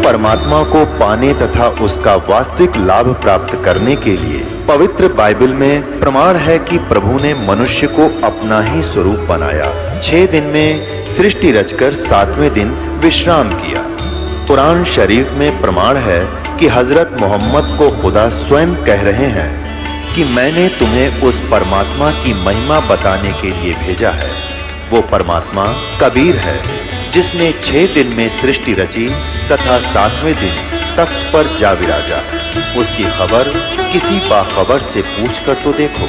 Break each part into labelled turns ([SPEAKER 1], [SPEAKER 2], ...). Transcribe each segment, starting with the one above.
[SPEAKER 1] परमात्मा को पाने तथा उसका वास्तविक लाभ प्राप्त करने के लिए पवित्र बाइबल में प्रमाण है कि प्रभु ने मनुष्य को अपना ही स्वरूप बनाया। 6 दिन में सृष्टि रचकर 7वें दिन विश्राम किया। कुरान शरीफ में प्रमाण है कि हजरत मोहम्मद को खुदा स्वयं कह रहे हैं कि मैंने तुम्हें उस परमात्मा की महिमा बताने के लिए भेजा है। वो परमात्मा कबीर है जिसने 6 दिन में सृष्टि रची तथा 7वें दिन तख्त पर जा विराजा। उसकी खबर किसी बाखबर से पूछकर तो देखो।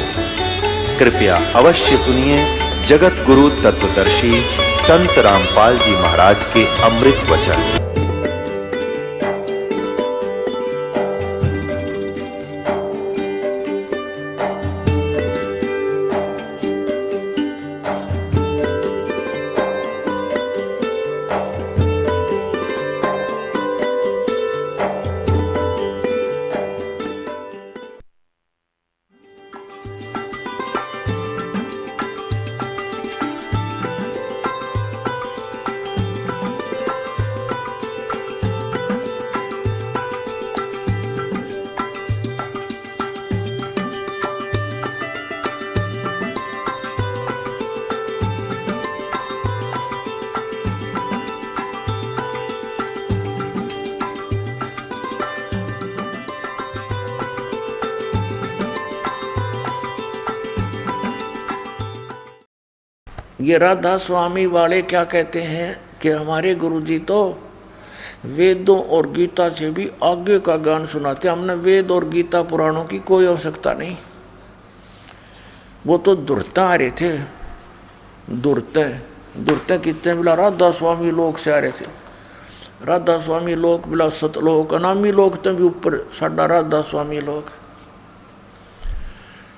[SPEAKER 1] कृपया अवश्य सुनिए जगत गुरु तत्वदर्शी संत रामपाल जी महाराज के अमृत वचन।
[SPEAKER 2] ये राधा स्वामी वाले क्या कहते हैं कि हमारे गुरुजी तो वेदों और गीता से भी आगे का ज्ञान सुनाते। हमने वेद और गीता पुराणों की कोई आवश्यकता नहीं। वो तो दुर्ता आ रहे थे। दुर्ते कितने बिला राधा स्वामी लोग से आ रहे थे। राधा स्वामी लोग बिला सतलोक अनामी लोग तो भी ऊपर साडा राधा स्वामी लोग।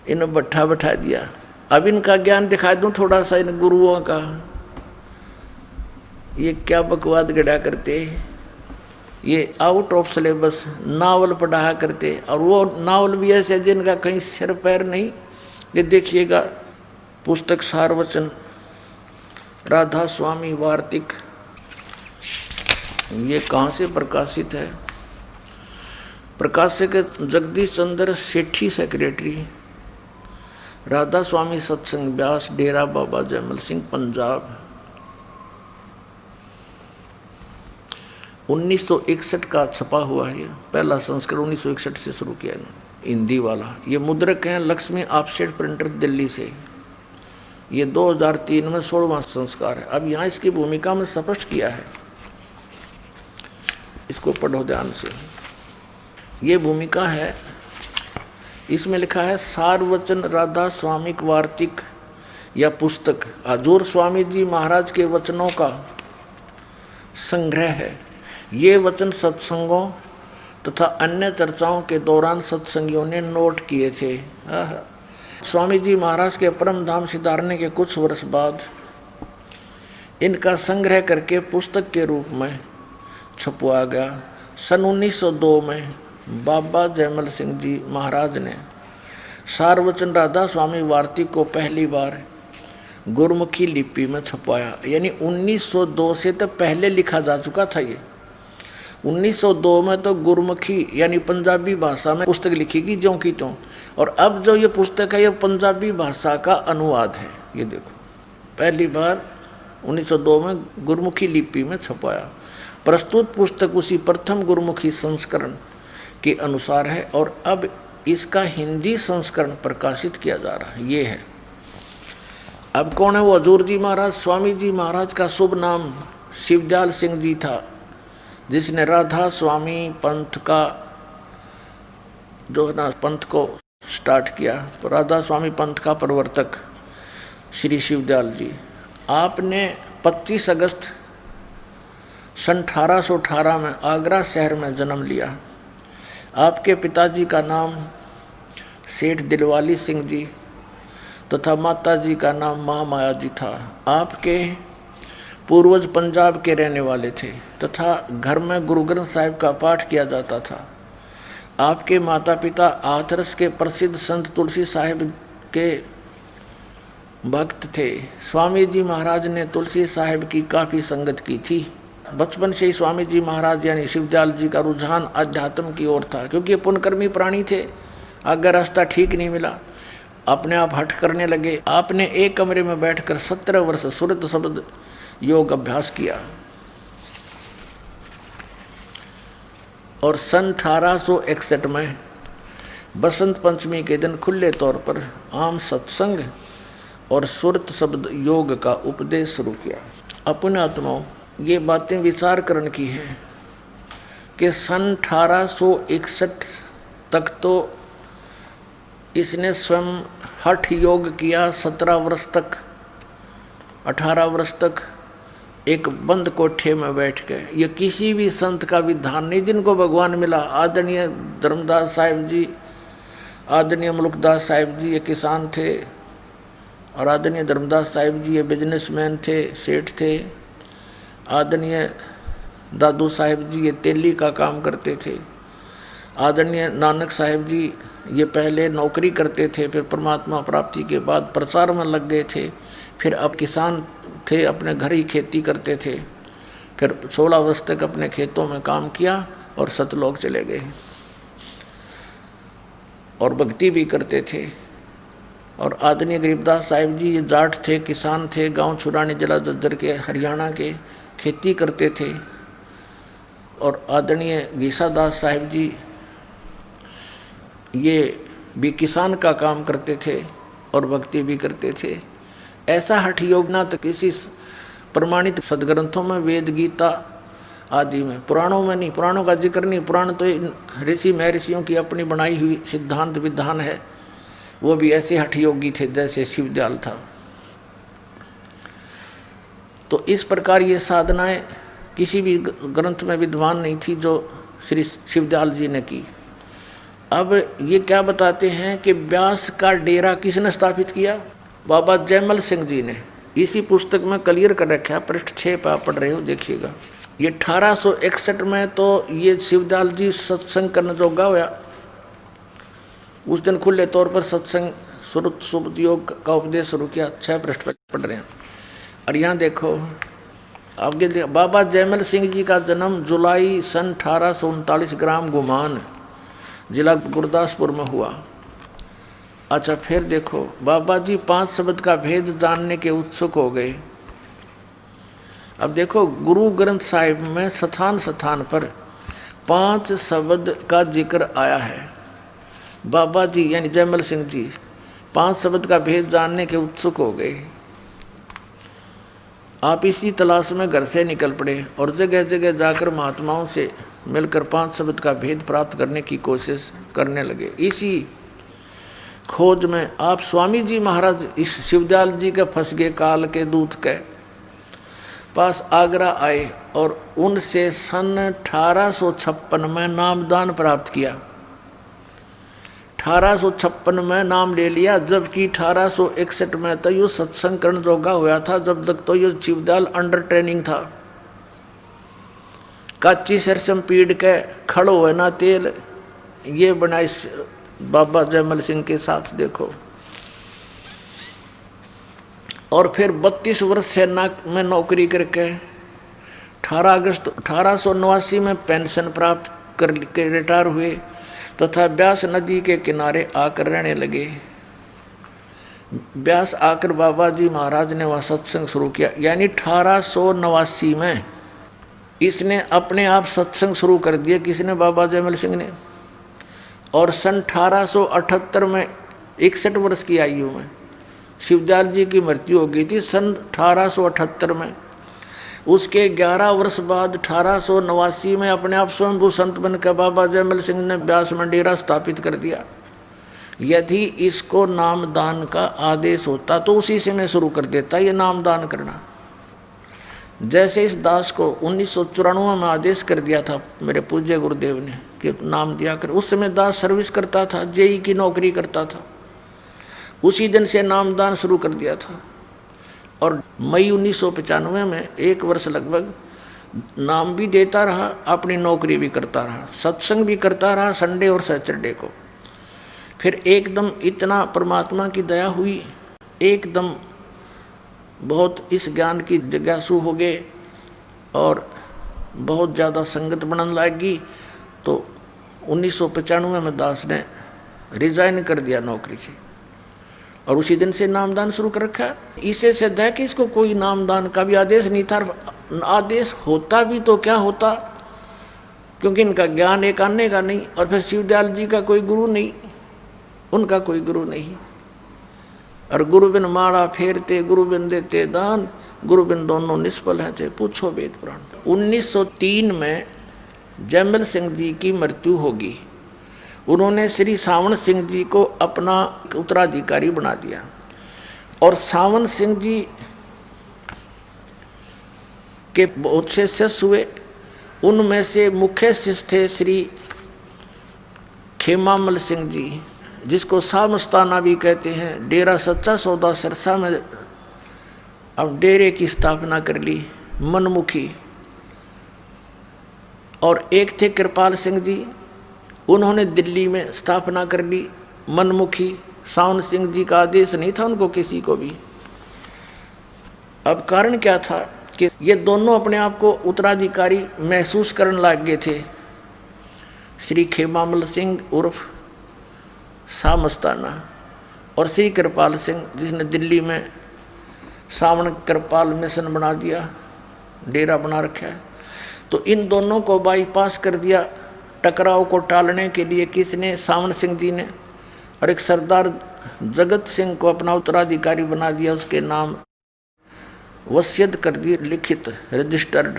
[SPEAKER 2] इन्हें बैठा दिया। अब इनका ज्ञान दिखा दूं थोड़ा सा इन गुरुओं का। ये क्या बकवाद गढ़ा करते, ये आउट ऑफ सिलेबस नावल पढ़ाया करते, और वो नावल भी ऐसे जिनका कहीं सिर पैर नहीं। ये देखिएगा पुस्तक सारवचन राधा स्वामी वार्तिक, ये कहाँ से प्रकाशित है? प्रकाशक जगदीश चंद्र सेठी सेक्रेटरी, राधा स्वामी सत्संग व्यास, डेरा बाबा जयमल सिंह, पंजाब। 1961 का छपा हुआ है। ये पहला संस्करण 1961 से शुरू किया है हिंदी वाला। ये मुद्रक हैं लक्ष्मी ऑफसेट प्रिंटर दिल्ली से। ये 2003 में 16वां संस्कार है। अब यहाँ इसकी भूमिका में स्पष्ट किया है, इसको पढ़ो ध्यान से। ये भूमिका है, इसमें लिखा है सारवचन राधा स्वामिक वार्तिक या पुस्तक हजूर स्वामी जी महाराज के वचनों का संग्रह है। ये वचन सत्संगों तथा अन्य चर्चाओं के दौरान सत्संगियों ने नोट किए थे। स्वामी जी महाराज के परम धाम सिधारने के कुछ वर्ष बाद इनका संग्रह करके पुस्तक के रूप में छपवाया गया। सन 1902 में बाबा जयमल सिंह जी महाराज ने सारवचन राधा स्वामी वार्तिक को पहली बार गुरमुखी लिपि में छपवाया। यानी 1902 से तो पहले लिखा जा चुका था। ये 1902 में तो गुरमुखी यानी पंजाबी भाषा में पुस्तक लिखी गई ज्यों की त्यों, और अब जो ये पुस्तक है ये पंजाबी भाषा का अनुवाद है। ये देखो पहली बार 1902 में गुरमुखी लिपि में छपवाया। प्रस्तुत पुस्तक उसी प्रथम गुरमुखी संस्करण के अनुसार है और अब इसका हिंदी संस्करण प्रकाशित किया जा रहा है। ये है। अब कौन है वो? हजूर जी महाराज। स्वामी जी महाराज का शुभ नाम शिवदयाल सिंह जी था, जिसने राधा स्वामी पंथ का जो ना पंथ को स्टार्ट किया। तो राधा स्वामी पंथ का प्रवर्तक श्री शिवदयाल जी, आपने 25 अगस्त सन 1818 में आगरा शहर में जन्म लिया। आपके पिताजी का नाम सेठ दिलवाली सिंह जी तथा माता जी का नाम महामाया जी था। आपके पूर्वज पंजाब के रहने वाले थे तथा घर में गुरु ग्रंथ साहिब का पाठ किया जाता था। आपके माता पिता हाथरस के प्रसिद्ध संत तुलसी साहिब के भक्त थे। स्वामी जी महाराज ने तुलसी साहिब की काफ़ी संगत की थी। बचपन से ही स्वामी जी महाराज यानी शिवदयाल जी का रुझान अध्यात्म की ओर था, क्योंकि ये पुण्यकर्मी प्राणी थे। आगे रास्ता ठीक नहीं मिला, अपने आप हट करने लगे। आपने एक कमरे में बैठकर 17 वर्ष सुरत शब्द योग अभ्यास किया और सन 1861 में बसंत पंचमी के दिन खुले तौर पर आम सत्संग और सुरत शब्द योग का उपदेश शुरू किया। अपने आत्माओं, ये बातें विचार करने की है कि सन 1861 तक तो इसने स्वयं हठ योग किया। 17 वर्ष तक, 18 वर्ष तक एक बंद कोठे में बैठ के। ये किसी भी संत का विधान नहीं जिनको भगवान मिला। आदरणीय धर्मदास साहिब जी, आदरणीय मुल्कदास साहिब जी ये किसान थे, और आदरणीय धर्मदास साहिब जी ये बिजनेसमैन थे, सेठ थे। आदरणीय दादू साहिब जी ये तेली का काम करते थे। आदरणीय नानक साहिब जी ये पहले नौकरी करते थे, फिर परमात्मा प्राप्ति के बाद प्रचार में लग गए थे। फिर अब किसान थे, अपने घर ही खेती करते थे। फिर 16 वर्ष तक अपने खेतों में काम किया और सतलोक चले गए, और भक्ति भी करते थे। और आदरणीय गरीबदास साहिब जी ये जाट थे, किसान थे, गांव छुरानी जिला जज्जर के, हरियाणा के, खेती करते थे। और आदरणीय गीसादास साहिब जी ये भी किसान का काम करते थे और भक्ति भी करते थे। ऐसा हठ योग ना तो किसी प्रमाणित सदग्रंथों में, वेद गीता आदि में, पुराणों में नहीं। पुराणों का जिक्र नहीं, पुराण तो ऋषि महर्षियों की अपनी बनाई हुई सिद्धांत विधान है। वो भी ऐसे हठ योगी थे जैसे शिवदयाल था। तो इस प्रकार ये साधनाएं किसी भी ग्रंथ में विद्वान नहीं थी जो श्री शिवदयाल जी ने की। अब ये क्या बताते हैं कि व्यास का डेरा किसने स्थापित किया? बाबा जयमल सिंह जी ने। इसी पुस्तक में क्लियर कर रखा है, पृष्ठ 6 पर आप पढ़ रहे हो, देखिएगा। ये 1861 में तो ये शिवदयाल जी सत्संग करने जोगा हुआ। उस दिन खुले तौर पर सत्संग सुरत शब्द योग का उपदेश शुरू किया। 6 पृष्ठ पर पढ़ रहे हैं। और यहाँ देखो आगे, बाबा जयमल सिंह जी का जन्म जुलाई सन 1839 ग्राम गुमान, जिला गुरदासपुर में हुआ। अच्छा, फिर देखो बाबा जी 5 शब्द का भेद जानने के उत्सुक हो गए। अब देखो गुरु ग्रंथ साहिब में स्थान स्थान पर 5 शब्द का जिक्र आया है। बाबा जी यानी जयमल सिंह जी 5 शब्द का भेद जानने के उत्सुक हो गए। आप इसी तलाश में घर से निकल पड़े और जगह जगह जाकर महात्माओं से मिलकर 5 शब्द का भेद प्राप्त करने की कोशिश करने लगे। इसी खोज में आप स्वामी जी महाराज इस शिवदयाल जी के फंस गए काल के दूत के पास आगरा आए और उनसे सन 1856 में नामदान प्राप्त किया। 1856 में नाम ले लिया, जबकि 1861 में तो यो सत्संग करण जोगा हुआ था। जब तक तो यो शिवदयाल अंडर ट्रेनिंग था। काची सरसम पीड़ के खड़ो है ना तेल, ये बनाई बाबा जयमल सिंह के साथ। देखो, और फिर 32 वर्ष सेना में नौकरी करके 18 अगस्त 1889 में पेंशन प्राप्त करके रिटायर हुए तथा ब्यास नदी के किनारे आकर रहने लगे। ब्यास आकर बाबा जी महाराज ने वह सत्संग शुरू किया। यानी 1889 में इसने अपने आप सत्संग शुरू कर दिया। किसने? बाबा जयमल सिंह ने। और सन 1878 में 61 वर्ष की आयु में शिवदयाल जी की मृत्यु हो गई थी, सन 1878 में। उसके 11 वर्ष बाद 1889 में अपने आप स्वयंभू संत बनकर बाबा जयमल सिंह ने ब्यास में डेरा स्थापित कर दिया। यदि इसको नामदान का आदेश होता तो उसी से मैं शुरू कर देता ये नामदान करना। जैसे इस दास को 1994 में आदेश कर दिया था मेरे पूज्य गुरुदेव ने कि नाम दिया कर। उस समय दास सर्विस करता था, जेई की नौकरी करता था। उसी दिन से नामदान शुरू कर दिया था। और मई 1995 में 1 वर्ष लगभग नाम भी देता रहा, अपनी नौकरी भी करता रहा, सत्संग भी करता रहा संडे और सैटरडे को। फिर एकदम इतना परमात्मा की दया हुई, एकदम बहुत इस ज्ञान की जिज्ञासु हो गए और बहुत ज़्यादा संगत बनने लगी। तो 1995 में दास ने रिजाइन कर दिया नौकरी से और उसी दिन से नामदान शुरू कर रखा है। इसे सिद्ध है कि इसको कोई नामदान का भी आदेश नहीं था। आदेश होता भी तो क्या होता, क्योंकि इनका ज्ञान एक आने का नहीं, और फिर शिवदयाल जी का कोई गुरु नहीं, उनका कोई गुरु नहीं। और गुरु बिन माला फेरते, गुरु बिन देते दान, गुरु बिन दोनों निष्फल हैं, चाहे पूछो वेद पुराण। 1903 में जयमल सिंह जी की मृत्यु होगी। उन्होंने श्री सावन सिंह जी को अपना उत्तराधिकारी बना दिया, और सावन सिंह जी के बहुत से शिष्य हुए। उनमें से मुख्य शिष्य थे श्री खेमामल सिंह जी, जिसको शाह मस्ताना भी कहते हैं। डेरा सच्चा सौदा सिरसा में अब डेरे की स्थापना कर ली, मनमुखी। और एक थे कृपाल सिंह जी, उन्होंने दिल्ली में स्थापना कर ली, मनमुखी। सावन सिंह जी का आदेश नहीं था उनको किसी को भी। अब कारण क्या था कि ये दोनों अपने आप को उत्तराधिकारी महसूस करने लग गए थे। श्री खेमामल सिंह उर्फ शाह मस्ताना और श्री कृपाल सिंह, जिसने दिल्ली में सावन कृपाल मिशन बना दिया, डेरा बना रखा है। तो इन दोनों को बाईपास कर दिया टकराव को टालने के लिए। किसने? सावन सिंह जी ने। और एक सरदार जगत सिंह को अपना उत्तराधिकारी बना दिया, उसके नाम वसीयत कर दी, लिखित, रजिस्टर्ड।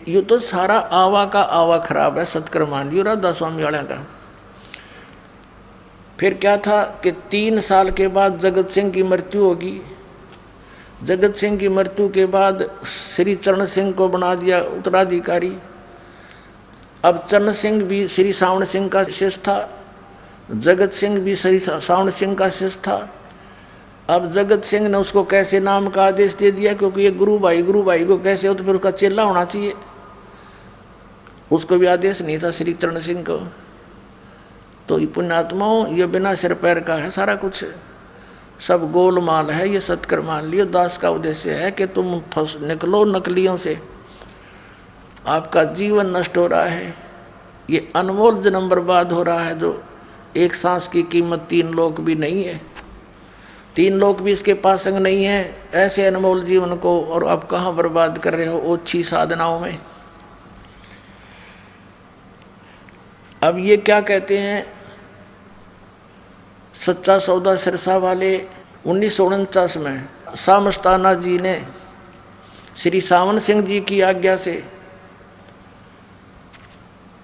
[SPEAKER 2] ये तो सारा आवा का आवा खराब है सतकर्मान जी राधा स्वामी वाले का। फिर क्या था कि 3 साल के बाद जगत सिंह की मृत्यु होगी। जगत सिंह की मृत्यु के बाद श्री चरण सिंह को बना दिया उत्तराधिकारी। अब चरण सिंह भी श्री सावन सिंह का शिष्य था, जगत सिंह भी श्री सावन सिंह का शिष्य था। अब जगत सिंह ने उसको कैसे नाम का आदेश दे दिया, क्योंकि ये गुरु भाई को कैसे हो, तो फिर उसका चेला होना चाहिए। उसको भी आदेश नहीं था श्री चरण सिंह को। तो ये पुण्यात्माओं, ये बिना सिर पैर का है सारा कुछ, सब गोलमाल है। ये सत्कर मान लियो। दास का उद्देश्य है कि तुम फंस निकलो नकलियों से। आपका जीवन नष्ट हो रहा है, ये अनमोल जन्म बर्बाद हो रहा है, जो एक सांस की कीमत 3 लोक भी नहीं है। 3 लोक भी इसके पास संग नहीं है। ऐसे अनमोल जीवन को और आप कहाँ बर्बाद कर रहे हो ओछी साधनाओं में। अब ये क्या कहते हैं सच्चा सौदा सिरसा वाले, 1949 में शाह मस्ताना जी ने श्री सावन सिंह जी की आज्ञा से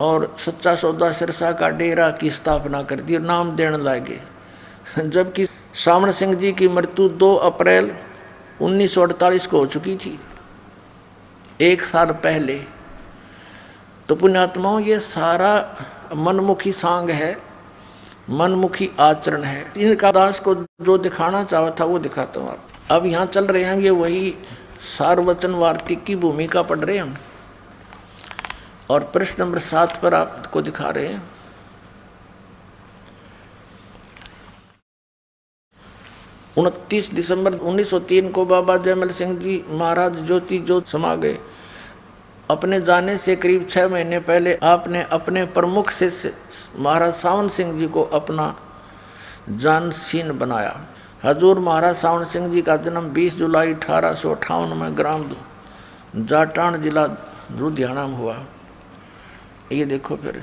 [SPEAKER 2] और सच्चा सौदा सिरसा का डेरा की स्थापना कर दी और नाम देने लगे। जबकि सावन सिंह जी की मृत्यु 2 अप्रैल 1948 को हो चुकी थी, 1 साल पहले। तो पुण्यात्माओं, ये सारा मनमुखी सांग है, मनमुखी आचरण है। इनका दास को जो दिखाना चाहा था वो दिखाता हूँ। अब यहाँ चल रहे हैं, ये वही सारवचन वार्तिक की भूमिका पढ़ रहे हैं हम, और प्रश्न नंबर 7 पर आपको दिखा रहे हैं। उनतीस दिसंबर 1903 को बाबा जयमल सिंह जी महाराज ज्योति ज्योत समा गए। अपने जाने से करीब 6 महीने पहले आपने अपने प्रमुख शिष्य महाराज सावन सिंह जी को अपना जानशीन बनाया। हजूर महाराज सावन सिंह जी का जन्म 20 जुलाई 1858 में ग्राम जाटान जिला लुधियाना में हुआ। ये देखो, फिर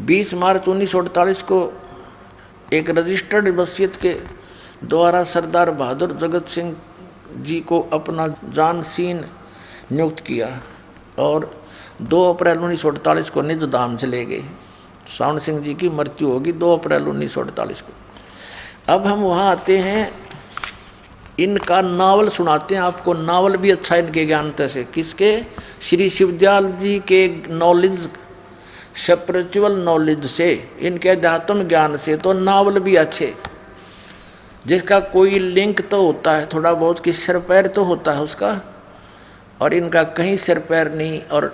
[SPEAKER 2] 20 मार्च 1948 को एक रजिस्टर्ड वसीयत के द्वारा सरदार बहादुर जगत सिंह जी को अपना जानशीन नियुक्त किया और 2 अप्रैल 1948 को निज धाम चले गए। सावन सिंह जी की मृत्यु होगी 2 अप्रैल 1948 को। अब हम वहाँ आते हैं, इनका नावल सुनाते हैं आपको। नावल भी अच्छा इनके ज्ञानता से। किसके? श्री शिवदयाल जी के नॉलेज, स्पिरिचुअल नॉलेज से, इनके अध्यात्म ज्ञान से। तो नावल भी अच्छे, जिसका कोई लिंक तो होता है थोड़ा बहुत, कि सिर पैर तो होता है उसका, और इनका कहीं सिर पैर नहीं। और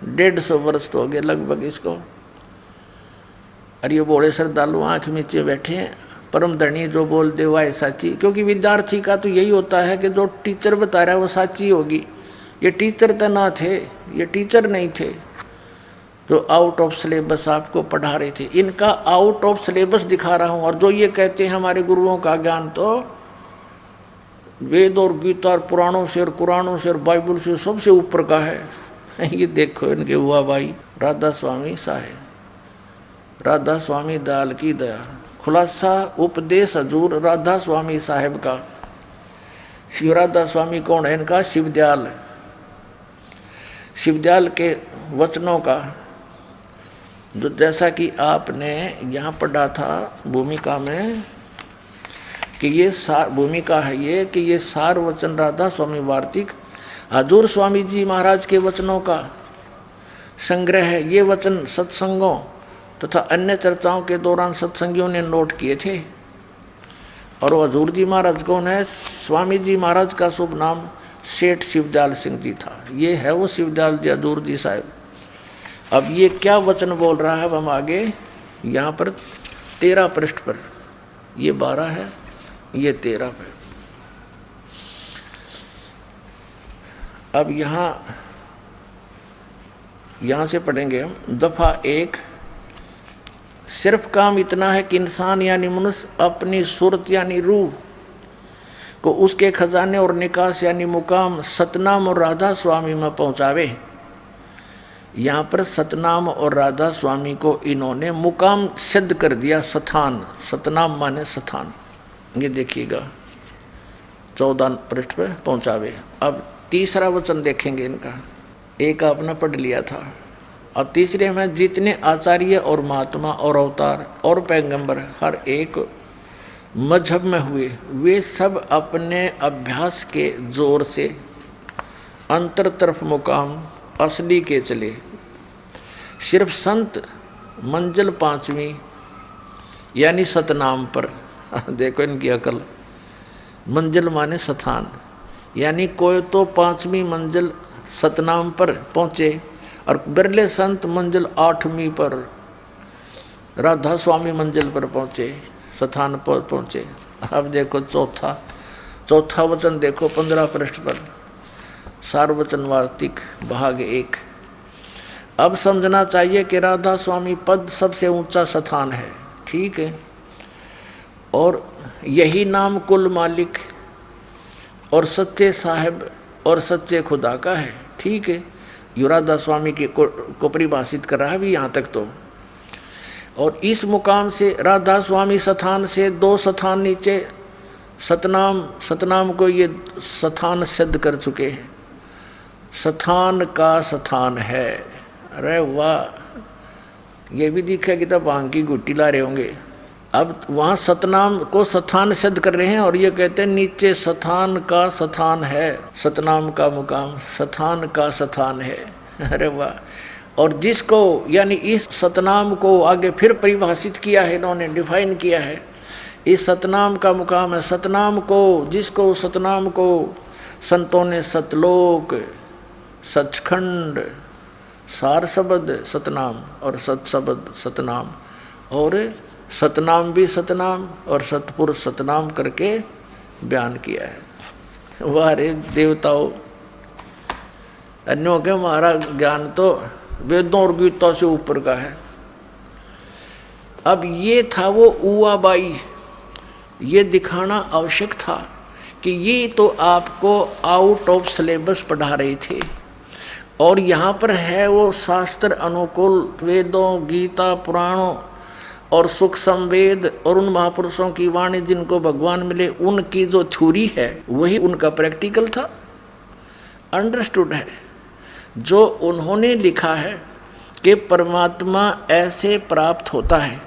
[SPEAKER 2] 150 वर्ष तो हो गए लगभग इसको। और ये बोले श्रद्धालु आँख नीचे बैठे हैं, परम धनी जो बोल दे वह साची। क्योंकि विद्यार्थी का तो यही होता है कि जो टीचर बता रहा है वो साची होगी, ये टीचर तो ना थे, ये टीचर नहीं थे जो आउट ऑफ सिलेबस आपको पढ़ा रहे थे। इनका आउट ऑफ सिलेबस दिखा रहा हूँ। और जो ये कहते हैं हमारे गुरुओं का ज्ञान तो वेद और गीता और पुराणों से और कुरानों से और बाइबल से सबसे ऊपर का है। ये देखो इनके हुआ भाई राधा स्वामी साहेब, राधा स्वामी दयाल की दया। खुलासा उपदेश हजूर राधा स्वामी साहेब का। शिव राधा स्वामी कौन है? इनका शिवदयाल, शिवदयाल के वचनों का, जो जैसा कि आपने यहाँ पढ़ा था भूमिका में कि ये सार भूमिका है ये कि ये सार वचन राधा स्वामी वार्तिक हजूर स्वामी जी महाराज के वचनों का संग्रह है। ये वचन सत्संगों तथा अन्य चर्चाओं के दौरान सत्संगियों ने नोट किए थे। और वो हजूर जी महाराज कौन है? स्वामी जी महाराज का शुभ नाम सेठ शिवदयाल सिंह जी था। ये है वो शिवदयाल जी हजूर जी साहब। अब ये क्या वचन बोल रहा है? अब हम आगे यहाँ पर 13 पृष्ठ पर, ये 12 है, ये 13 पे। अब यहाँ से पढ़ेंगे हम दफा 1। सिर्फ काम इतना है कि इंसान यानी मनुष्य अपनी सूरत यानी रूह को उसके खजाने और निकास यानी मुकाम सतनाम और राधा स्वामी में पहुँचावे। यहाँ पर सतनाम और राधा स्वामी को इन्होंने मुकाम सिद्ध कर दिया। सथान, सतनाम माने सथान। ये देखिएगा 14 पृष्ठ पे पहुँचावे। अब तीसरा वचन देखेंगे इनका। एक आपने पढ़ लिया था। अब तीसरे में जितने आचार्य और महात्मा और अवतार और पैगंबर हर एक मजहब में हुए, वे सब अपने अभ्यास के जोर से अंतर तरफ मुकाम असली के चले। सिर्फ संत मंजिल 5वीं यानी सतनाम पर, देखो इनकी अकल, मंजिल माने स्थान, यानी कोई तो 5वीं मंजिल सतनाम पर पहुँचे और बिरले संत मंजिल 8वीं पर राधा स्वामी मंजिल पर पहुँचे, स्थान पर पहुँचे। अब देखो चौथा वचन देखो 15 पृष्ठ पर, सारवचन वार्तिक भाग 1। अब समझना चाहिए कि राधा स्वामी पद सबसे ऊंचा स्थान है, ठीक है, और यही नाम कुल मालिक और सच्चे साहिब और सच्चे खुदा का है, ठीक है। यो राधा स्वामी को परिभाषित कर रहा है भी यहाँ तक तो। और इस मुकाम से राधा स्वामी स्थान से 2 स्थान नीचे सतनाम को ये स्थान सिद्ध कर चुके हैं। स्थान का स्थान है। अरे वाह, ये भी दिखा कि तब भांग की गुट्टी ला रहे होंगे। अब वहाँ सतनाम को स्थान सिद्ध कर रहे हैं और ये कहते हैं नीचे स्थान का स्थान है, सतनाम का मुकाम स्थान का स्थान है। अरे वाह। और जिसको यानी इस सतनाम को आगे फिर परिभाषित किया है, इन्होंने डिफाइन किया है, इस सतनाम का मुकाम है। सतनाम को, जिसको सतनाम को संतों ने सतलोक, सचखंड, सार शब्द सतनाम और सत शब्द सतनाम और सतनाम भी सतनाम और सतपुरुष सतनाम करके बयान किया है। वाह रे देवताओं, अन्यों के हमारा ज्ञान तो वेदों और गीता से ऊपर का है। अब ये था वो उवाबाई, ये दिखाना आवश्यक था कि ये तो आपको आउट ऑफ सिलेबस पढ़ा रहे थे और यहाँ पर है वो शास्त्र अनुकूल वेदों, गीता, पुराणों और सुख संवेद और उन महापुरुषों की वाणी जिनको भगवान मिले, उनकी जो थ्योरी है वही उनका प्रैक्टिकल था, अंडरस्टूड है। जो उन्होंने लिखा है कि परमात्मा ऐसे प्राप्त होता है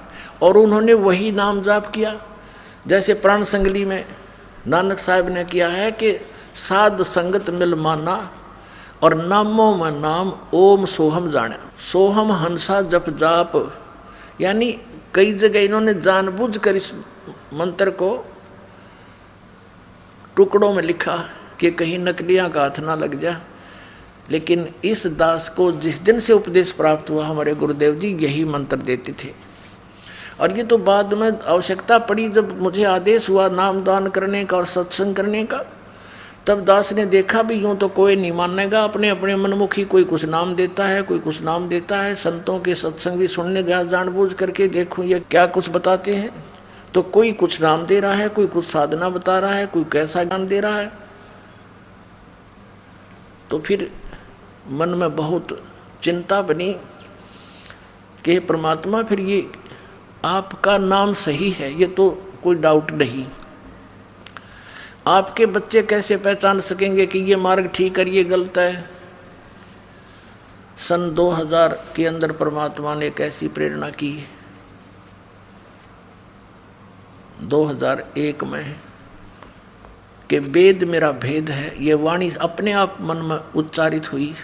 [SPEAKER 2] और उन्होंने वही नाम जाप किया, जैसे प्राण संगली में नानक साहब ने किया है कि साध संगत मिल माना और नामों में नाम ओम सोहम जाना। सोहम हंसा जप जाप, यानी कई जगह इन्होंने जानबूझकर इस मंत्र को टुकड़ों में लिखा कि कहीं नकलियाँ का हाथ ना लग जा। लेकिन इस दास को जिस दिन से उपदेश प्राप्त हुआ, हमारे गुरुदेव जी यही मंत्र देते थे। और ये तो बाद में आवश्यकता पड़ी जब मुझे आदेश हुआ नाम दान करने का और सत्संग करने का, तब दास ने देखा भी यूं तो कोई नहीं मानेगा, अपने अपने मनमुखी कोई कुछ नाम देता है, कोई कुछ नाम देता है। संतों के सत्संग भी सुनने गया जानबूझ करके, देखूं ये क्या कुछ बताते हैं। तो कोई कुछ नाम दे रहा है, कोई कुछ साधना बता रहा है, कोई कैसा ज्ञान दे रहा है। तो फिर मन में बहुत चिंता बनी कि परमात्मा, फिर ये आपका नाम सही है, ये तो कोई डाउट नहीं। आपके बच्चे कैसे पहचान सकेंगे कि ये मार्ग ठीक है, ये गलत है। सन 2000 के अंदर परमात्मा ने एक ऐसी प्रेरणा की, 2001 में, कि वेद मेरा भेद है। ये वाणी अपने आप मन में उच्चारित हुई,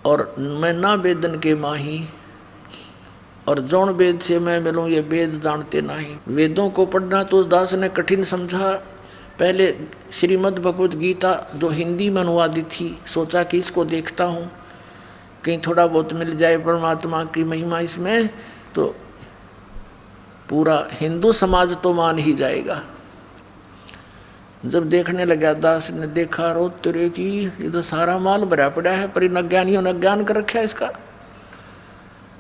[SPEAKER 2] और मैं ना वेदन के माही, और जौन वेद से मैं मिलूं ये वेद जानते नहीं। वेदों को पढ़ना तो दास ने कठिन समझा। पहले श्रीमद् भगवत गीता जो हिंदी में अनुवादित थी, सोचा कि इसको देखता हूँ, कहीं थोड़ा बहुत मिल जाए परमात्मा की महिमा इसमें, तो पूरा हिंदू समाज तो मान ही जाएगा। जब देखने लगा दास ने देखा, रो तेरे की, ये तो सारा माल भरा पड़ा है, पर इन अज्ञानियों ने अज्ञान कर रखा है इसका।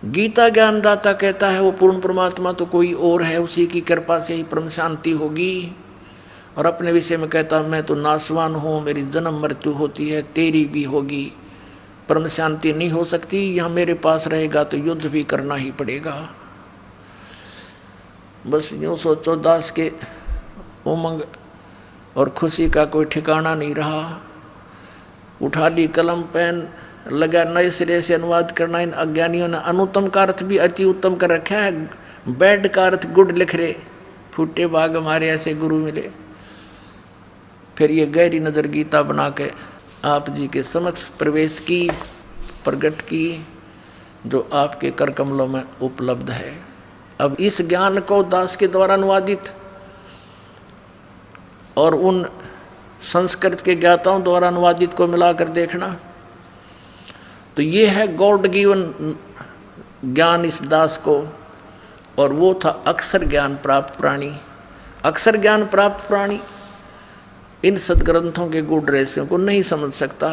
[SPEAKER 2] गीता ज्ञानदाता कहता है वो पूर्ण परमात्मा तो कोई और है, उसी की कृपा से ही परम शांति होगी। और अपने विषय में कहता, मैं तो नासवान हूँ, मेरी जन्म मृत्यु होती है, तेरी भी होगी, परम शांति नहीं हो सकती। यहाँ मेरे पास रहेगा तो युद्ध भी करना ही पड़ेगा। बस यूँ सोचो, दास के उमंग और खुशी का कोई ठिकाना नहीं रहा। उठा ली कलम पेन, लगा नए सिरे से अनुवाद करना। इन अज्ञानियों ने अनुत्तम का अर्थ भी अति उत्तम कर रखा है, बैड का अर्थ गुड लिख रहे। फूटे बाग हमारे ऐसे गुरु मिले। फिर ये गहरी नज़र गीता बना के आप जी के समक्ष प्रवेश की, प्रकट की, जो आपके कर कमलों में उपलब्ध है। अब इस ज्ञान को दास के द्वारा अनुवादित और उन संस्कृत के ज्ञाताओं द्वारा अनुवादित को मिलाकर देखना, तो ये है गॉड गिवन ज्ञान इस दास को। और वो था अक्षर ज्ञान प्राप्त प्राणी। अक्षर ज्ञान प्राप्त प्राणी इन सदग्रंथों के गूढ़ रहस्यों को नहीं समझ सकता।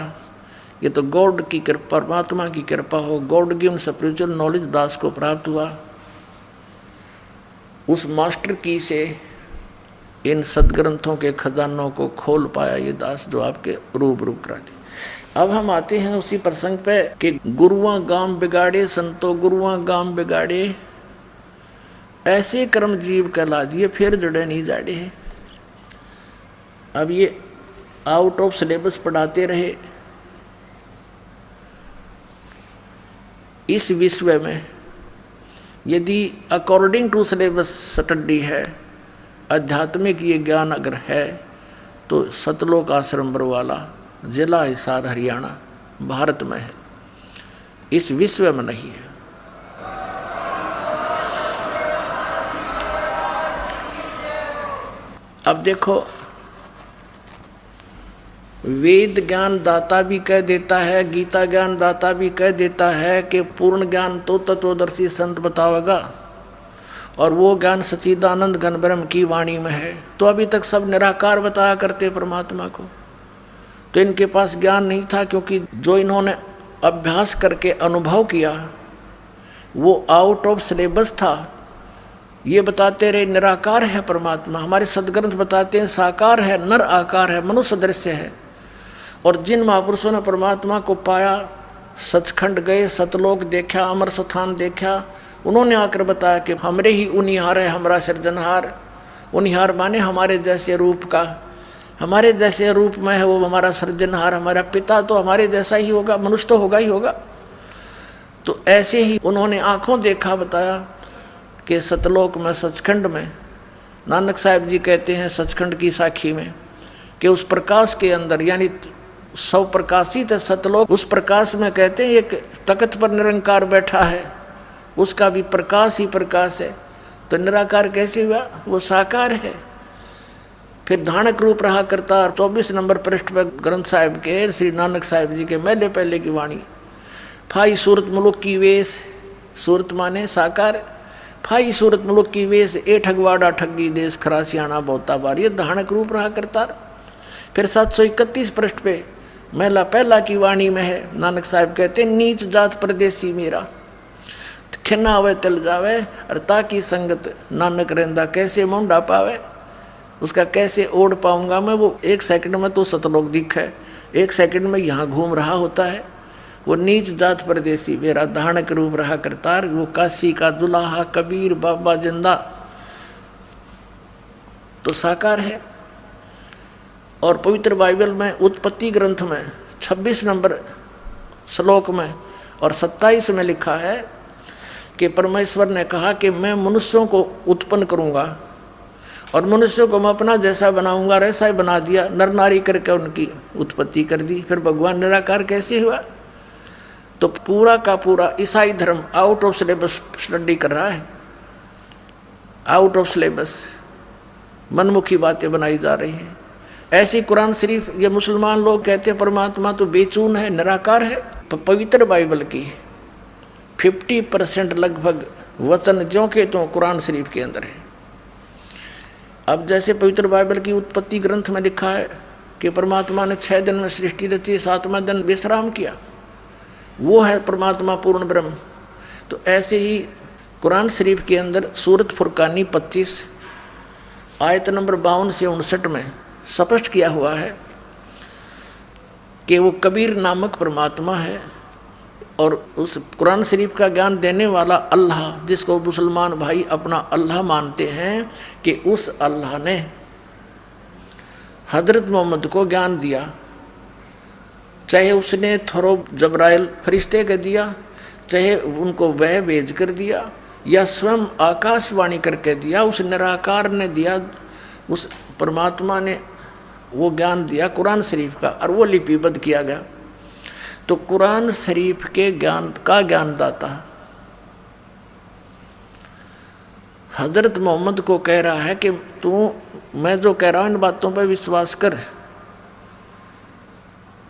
[SPEAKER 2] ये तो गॉड की कृपा, परमात्मा की कृपा हो, गॉड गिवन स्पिरिचुअल नॉलेज दास को प्राप्त हुआ। उस मास्टर की से इन सदग्रंथों के खजानों को खोल पाया ये दास, जो आपके रूबरू कराती। अब हम आते हैं उसी प्रसंग पे कि गुरुआं गाम बिगाड़े, संतो गुरुआं गाम बिगाड़े, ऐसे कर्म जीव कहला दिए, फिर जड़े नहीं जाड़े। अब ये आउट ऑफ सिलेबस पढ़ाते रहे। इस विश्व में यदि अकॉर्डिंग टू सिलेबस स्टडी है, आध्यात्मिक ये ज्ञान अगर है, तो सतलोक आश्रम बरवाला, जिला हिसार हरियाणा, भारत में है, इस विश्व में नहीं है। अब देखो, वेद ज्ञान दाता भी कह देता है, गीता ज्ञान दाता भी कह देता है कि पूर्ण ज्ञान तो तत्वदर्शी संत बतावेगा, और वो ज्ञान सच्चिदानंद घन ब्रह्म की वाणी में है। तो अभी तक सब निराकार बताया करते परमात्मा को, तो इनके पास ज्ञान नहीं था, क्योंकि जो इन्होंने अभ्यास करके अनुभव किया वो आउट ऑफ सिलेबस था। ये बताते रहे निराकार है परमात्मा, हमारे सदग्रंथ बताते हैं साकार है, नर आकार है, मनुष्य दृश्य है। और जिन महापुरुषों ने परमात्मा को पाया, सचखंड गए, सतलोक देखा, अमर स्थान देखा, उन्होंने आकर बताया कि हमरे ही उनिहार है हमारा सृजनहार। उनिहार माने हमारे जैसे रूप का, हमारे जैसे रूप में है वो हमारा सृजनहार, हमारा पिता तो हमारे जैसा ही होगा, मनुष्य तो होगा ही होगा। तो ऐसे ही उन्होंने आँखों देखा, बताया कि सतलोक में, सचखंड में, नानक साहिब जी कहते हैं सचखंड की साखी में कि उस प्रकाश के अंदर, यानी सौ प्रकाशित है सतलोक, उस प्रकाश में कहते हैं एक तख्त पर निरंकार बैठा है, उसका भी प्रकाश ही प्रकाश है। तो निराकार कैसे हुआ? वो साकार है। फिर धानक रूप रहा करता। 24 नंबर पृष्ठ पर ग्रंथ साहिब के श्री नानक साहिब जी के मैले पहले की वाणी, फाई सूरत मुलुक की वेश, सूरत माने साकार, फाई सूरत मुलुक की वेश, ए ठगवाड़ा ठगी देश खरासियाना बहुता बार, ये धानक रूप रहा करता। फिर 731 पृष्ठ पे महिला पहला की वाणी में है, नानक साहब कहते नीच जात परदेसी मेरा, खिना आवे तिल जावे और ताकि संगत नानक रहंदा कैसे मुंडा पावे, उसका कैसे ओढ़ पाऊंगा मैं। वो 1 सेकंड में तो सतलोक दिख है, 1 सेकंड में यहाँ घूम रहा होता है। वो नीच जात परदेसी मेरा धानक रूप रहा करतार, वो काशी का दुल्हा कबीर बाबा जिंदा तो साकार है। और पवित्र बाइबल में उत्पत्ति ग्रंथ में 26 नंबर श्लोक में और 27 में लिखा है कि परमेश्वर ने कहा कि मैं मनुष्यों को उत्पन्न करूंगा और मनुष्यों को मैं अपना जैसा बनाऊंगा, ऐसा ही बना दिया, नर नारी करके उनकी उत्पत्ति कर दी। फिर भगवान निराकार कैसे हुआ? तो पूरा का पूरा ईसाई धर्म आउट ऑफ सिलेबस स्टडी कर रहा है, आउट ऑफ सिलेबस मनमुखी बातें बनाई जा रही हैं। ऐसी कुरान शरीफ ये मुसलमान लोग कहते हैं परमात्मा तो बेचून है, निराकार है। पवित्र बाइबल की 50% लगभग वचन ज्यों के त्यों कुरान शरीफ के अंदर है। अब जैसे पवित्र बाइबल की उत्पत्ति ग्रंथ में लिखा है कि परमात्मा ने 6 दिन में सृष्टि रची, 7वां दिन विश्राम किया, वो है परमात्मा पूर्ण ब्रह्म। तो ऐसे ही कुरान शरीफ के अंदर सूरत फुरकानी 25 आयत नंबर 52 से 59 में स्पष्ट किया हुआ है कि वो कबीर नामक परमात्मा है। और उस कुरान शरीफ का ज्ञान देने वाला अल्लाह, जिसको मुसलमान भाई अपना अल्लाह मानते हैं, कि उस अल्लाह ने हजरत मोहम्मद को ज्ञान दिया, चाहे उसने थोरो जबराइल फरिश्ते के दिया, चाहे उनको वह भेज कर दिया, या स्वयं आकाशवाणी करके दिया, उस निराकार ने दिया, उस परमात्मा ने वो ज्ञान दिया कुरान शरीफ का, और वो लिपिबद्ध किया गया। तो कुरान शरीफ के ज्ञान का ज्ञानदाता हजरत मोहम्मद को कह रहा है कि तू, मैं जो कह रहा हूँ इन बातों पर विश्वास कर।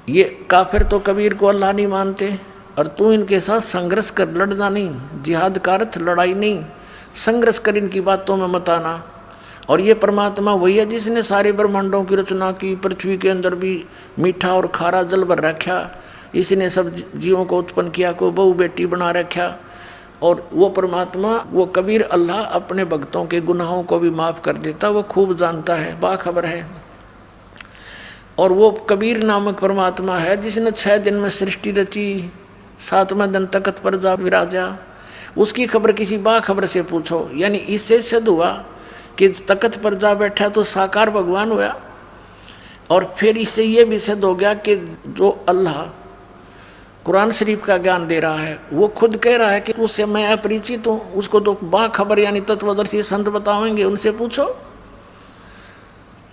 [SPEAKER 2] ये काफिर तो कबीर को अल्लाह नहीं मानते, और तू इनके साथ संघर्ष कर, लड़ना नहीं, जिहाद का अर्थ लड़ाई नहीं, संघर्ष कर, इनकी बातों में मत आना। और ये परमात्मा वही है जिसने सारे ब्रह्मांडों की रचना की, पृथ्वी के अंदर भी मीठा और खारा जल भर रखा, इसने सब जीवों को उत्पन्न किया, को बहू बेटी बना रखा। और वो परमात्मा, वो कबीर अल्लाह अपने भक्तों के गुनाहों को भी माफ़ कर देता, वो खूब जानता है, बाखबर है। और वो कबीर नामक परमात्मा है जिसने 6 दिन में सृष्टि रची, 7वें दिन तख्त पर जा विराजा। उसकी खबर किसी बाखबर से पूछो, यानी इससे सिद्ध हुआ कि तख्त पर जा बैठा तो साकार भगवान हुआ। और फिर इससे ये भी सिद्ध हो गया कि जो अल्लाह कुरान शरीफ का ज्ञान दे रहा है, वो खुद कह रहा है कि उससे मैं अपरिचित हूँ, उसको तो बाखबर यानी तत्वदर्शी संत बतावेंगे, उनसे पूछो।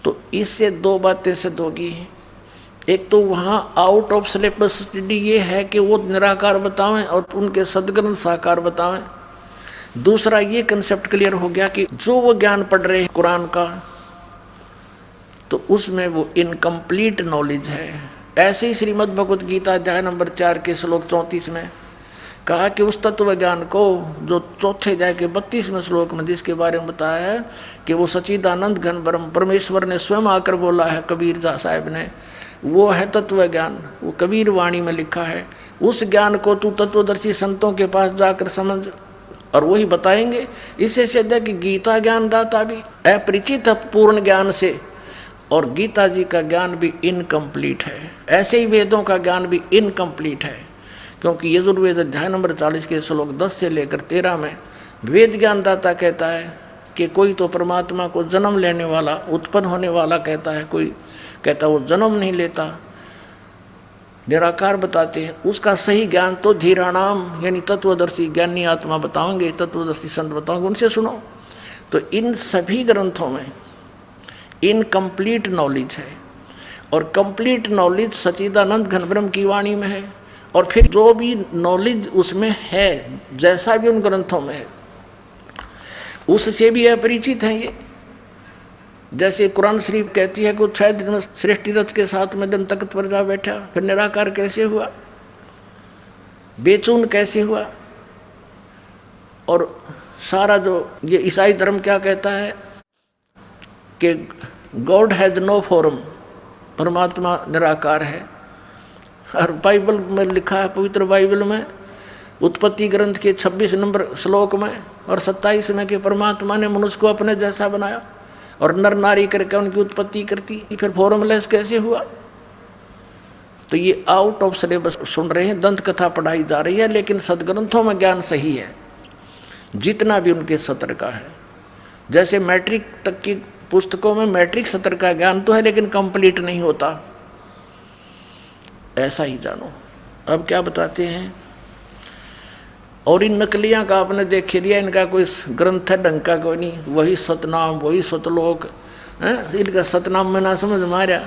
[SPEAKER 2] तो इससे 2 बातें सिद्ध होगी। एक तो वहाँ आउट ऑफ सिलेबस स्टडी ये है कि वो निराकार बतावें और उनके सदग्रंथ साकार बतावें। दूसरा ये कंसेप्ट क्लियर हो गया कि जो वो ज्ञान पढ़ रहे हैं कुरान का, तो उसमें वो इनकम्प्लीट नॉलेज है। ऐसे ही श्रीमद् भगवत गीता अध्याय नंबर 4 के श्लोक 34 में कहा कि उस तत्व ज्ञान को जो 4थे अध्याय के 32वें श्लोक में जिसके बारे में बताया है कि वो सच्चिदानंद घन ब्रह्म परमेश्वर ने स्वयं आकर बोला है कबीर साहब ने, वो है तत्व ज्ञान, वो कबीर वाणी में लिखा है। उस ज्ञान को तू तत्वदर्शी संतों के पास जाकर समझ, और वही बताएंगे। इससे सिद्ध है कि गीता ज्ञानदाता भी अपरिचित है पूर्ण ज्ञान से, और गीता जी का ज्ञान भी इनकम्प्लीट है। ऐसे ही वेदों का ज्ञान भी इनकम्प्लीट है, क्योंकि यजुर्वेद अध्याय नंबर 40 के श्लोक 10 से लेकर 13 में वेद ज्ञानदाता कहता है कि कोई तो परमात्मा को जन्म लेने वाला, उत्पन्न होने वाला कहता है, कोई कहता वो जन्म नहीं लेता, निराकार बताते हैं। उसका सही ज्ञान तो धीराणाम यानी तत्वदर्शी ज्ञानी आत्मा बताओगे, तत्वदर्शी संत बताओगे, उनसे सुनो। तो इन सभी ग्रंथों में इनकम्प्लीट नॉलेज है, और कंप्लीट नॉलेज सच्चिदानंद घन ब्रह्म की वाणी में है। और फिर जो भी नॉलेज उसमें है, जैसा भी उन ग्रंथों में है, उससे भी अपरिचित हैं ये। जैसे कुरान शरीफ कहती है कि 6 दिन में सृष्टि रच के 7वें दिन तख्त पर जा बैठा, फिर निराकार कैसे हुआ, बेचून कैसे हुआ। और सारा जो ये ईसाई धर्म क्या कहता है कि गॉड हैज़ नो फॉर्म, परमात्मा निराकार है। और बाइबल में लिखा है, पवित्र बाइबल में उत्पत्ति ग्रंथ के 26 नंबर श्लोक में और 27 में कि परमात्मा ने मनुष्य को अपने जैसा बनाया और नर नारी करके उनकी उत्पत्ति करती। फिर फॉर्मलेस कैसे हुआ? तो ये आउट ऑफ सिलेबस सुन रहे हैं, दंत कथा पढ़ाई जा रही है, लेकिन सदग्रंथों में ज्ञान सही है जितना भी उनके सत्र का है। जैसे मैट्रिक तक की पुस्तकों में मैट्रिक सत्र का ज्ञान तो है लेकिन कंप्लीट नहीं होता, ऐसा ही जानो। अब क्या बताते हैं? और इन नकलियां का आपने देख लिया, इनका कोई ग्रंथ है ढंग का कोई नहीं, वही सतनाम वही सतलोक है, इनका सतनाम में ना समझ मारा।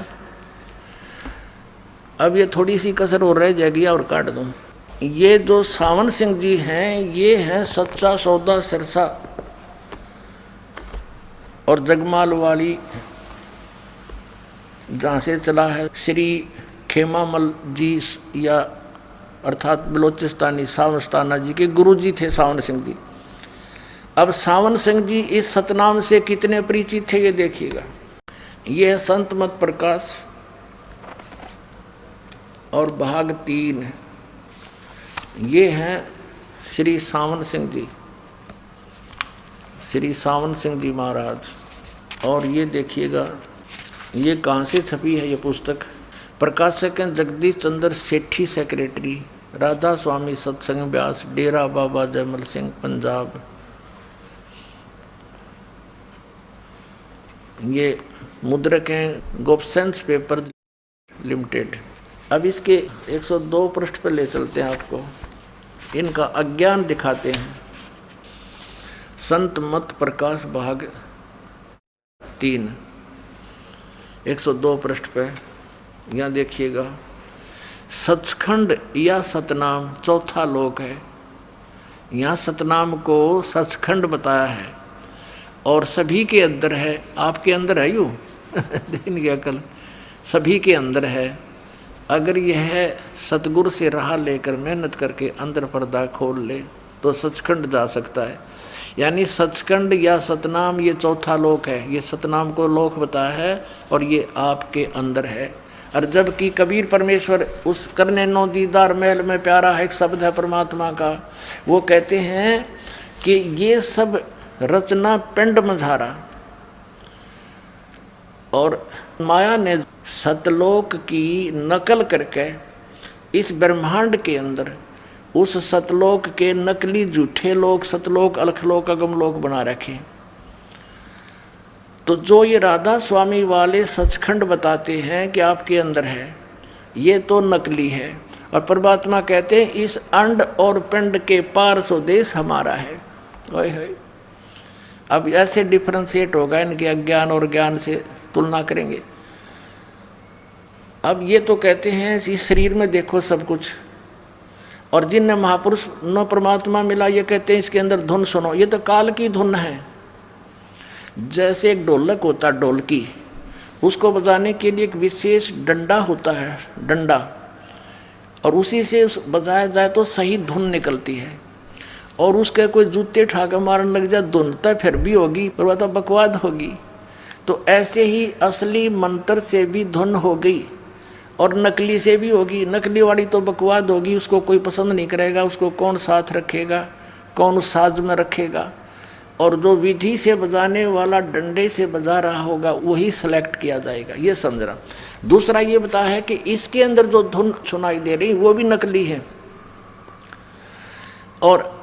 [SPEAKER 2] अब ये थोड़ी सी कसर हो रह जाएगी और काट दूं। ये जो सावन सिंह जी हैं ये हैं सच्चा सौदा सिरसा और जगमाल वाली जहाँ से चला है श्री खेमामल जी या अर्थात बलोचिस्तानी सावनस्ताना जी के गुरु जी थे सावन सिंह जी। अब सावन सिंह जी इस सतनाम से कितने परिचित थे ये देखिएगा। ये है संत मत प्रकाश और भाग 3। ये हैं श्री सावन सिंह जी, श्री सावन सिंह जी महाराज। और ये देखिएगा ये कहाँ से छपी है ये पुस्तक? प्रकाशक हैं जगदीश चंद्र सेठी, सेक्रेटरी राधा स्वामी सत्संग व्यास, डेरा बाबा जयमल सिंह, पंजाब। ये मुद्रक हैं गोपसेंस पेपर लिमिटेड। अब इसके 102 पृष्ठ पर ले चलते हैं आपको, इनका अज्ञान दिखाते हैं। संत मत प्रकाश भाग 3 102 पृष्ठ पे यहाँ देखिएगा। सचखंड या सतनाम चौथा लोक है। यहाँ सतनाम को सचखंड बताया है और सभी के अंदर है। आपके अंदर है यूँ दिन की अकल सभी के अंदर है। अगर यह सतगुरु से राह लेकर मेहनत करके अंदर पर्दा खोल ले तो सचखंड जा सकता है। यानी सचखंड या सतनाम ये चौथा लोक है। ये सतनाम को लोक बताया है और ये आपके अंदर है। और जबकि कबीर परमेश्वर उस करने नो दीदार महल में प्यारा है एक शब्द है परमात्मा का, वो कहते हैं कि ये सब रचना पिंड मझारा और माया ने सतलोक की नकल करके इस ब्रह्मांड के अंदर उस सतलोक के नकली झूठे लोक सतलोक अलखलोक अगमलोक बना रखे। तो जो ये राधा स्वामी वाले सचखंड बताते हैं कि आपके अंदर है, ये तो नकली है। और परमात्मा कहते हैं इस अंड और पिंड के पार सो देश हमारा है। ओए होए, अब ऐसे डिफ्रेंशिएट होगा, इनके अज्ञान और ज्ञान से तुलना करेंगे। अब ये तो कहते हैं इस शरीर में देखो सब कुछ, और जिनने महापुरुष नो परमात्मा मिला ये कहते हैं इसके अंदर धुन सुनो। ये तो काल की धुन है। जैसे एक ढोलक होता है ढोलकी, उसको बजाने के लिए एक विशेष डंडा होता है, डंडा, और उसी से बजाया जाए तो सही धुन निकलती है। और उसके कोई जूते ठाके मारने लग जाए धुन तो फिर भी होगी पर वह तो बकवाद होगी। तो ऐसे ही असली मंत्र से भी धुन हो गई और नकली से भी होगी। नकली वाली तो बकवाद होगी, उसको कोई पसंद नहीं करेगा, उसको कौन साथ रखेगा, कौन उस साज में रखेगा। और जो विधि से बजाने वाला डंडे से बजा रहा होगा वही सेलेक्ट किया जाएगा, ये समझ रहा। दूसरा ये बताया है कि इसके अंदर जो धुन सुनाई दे रही वो भी नकली है। और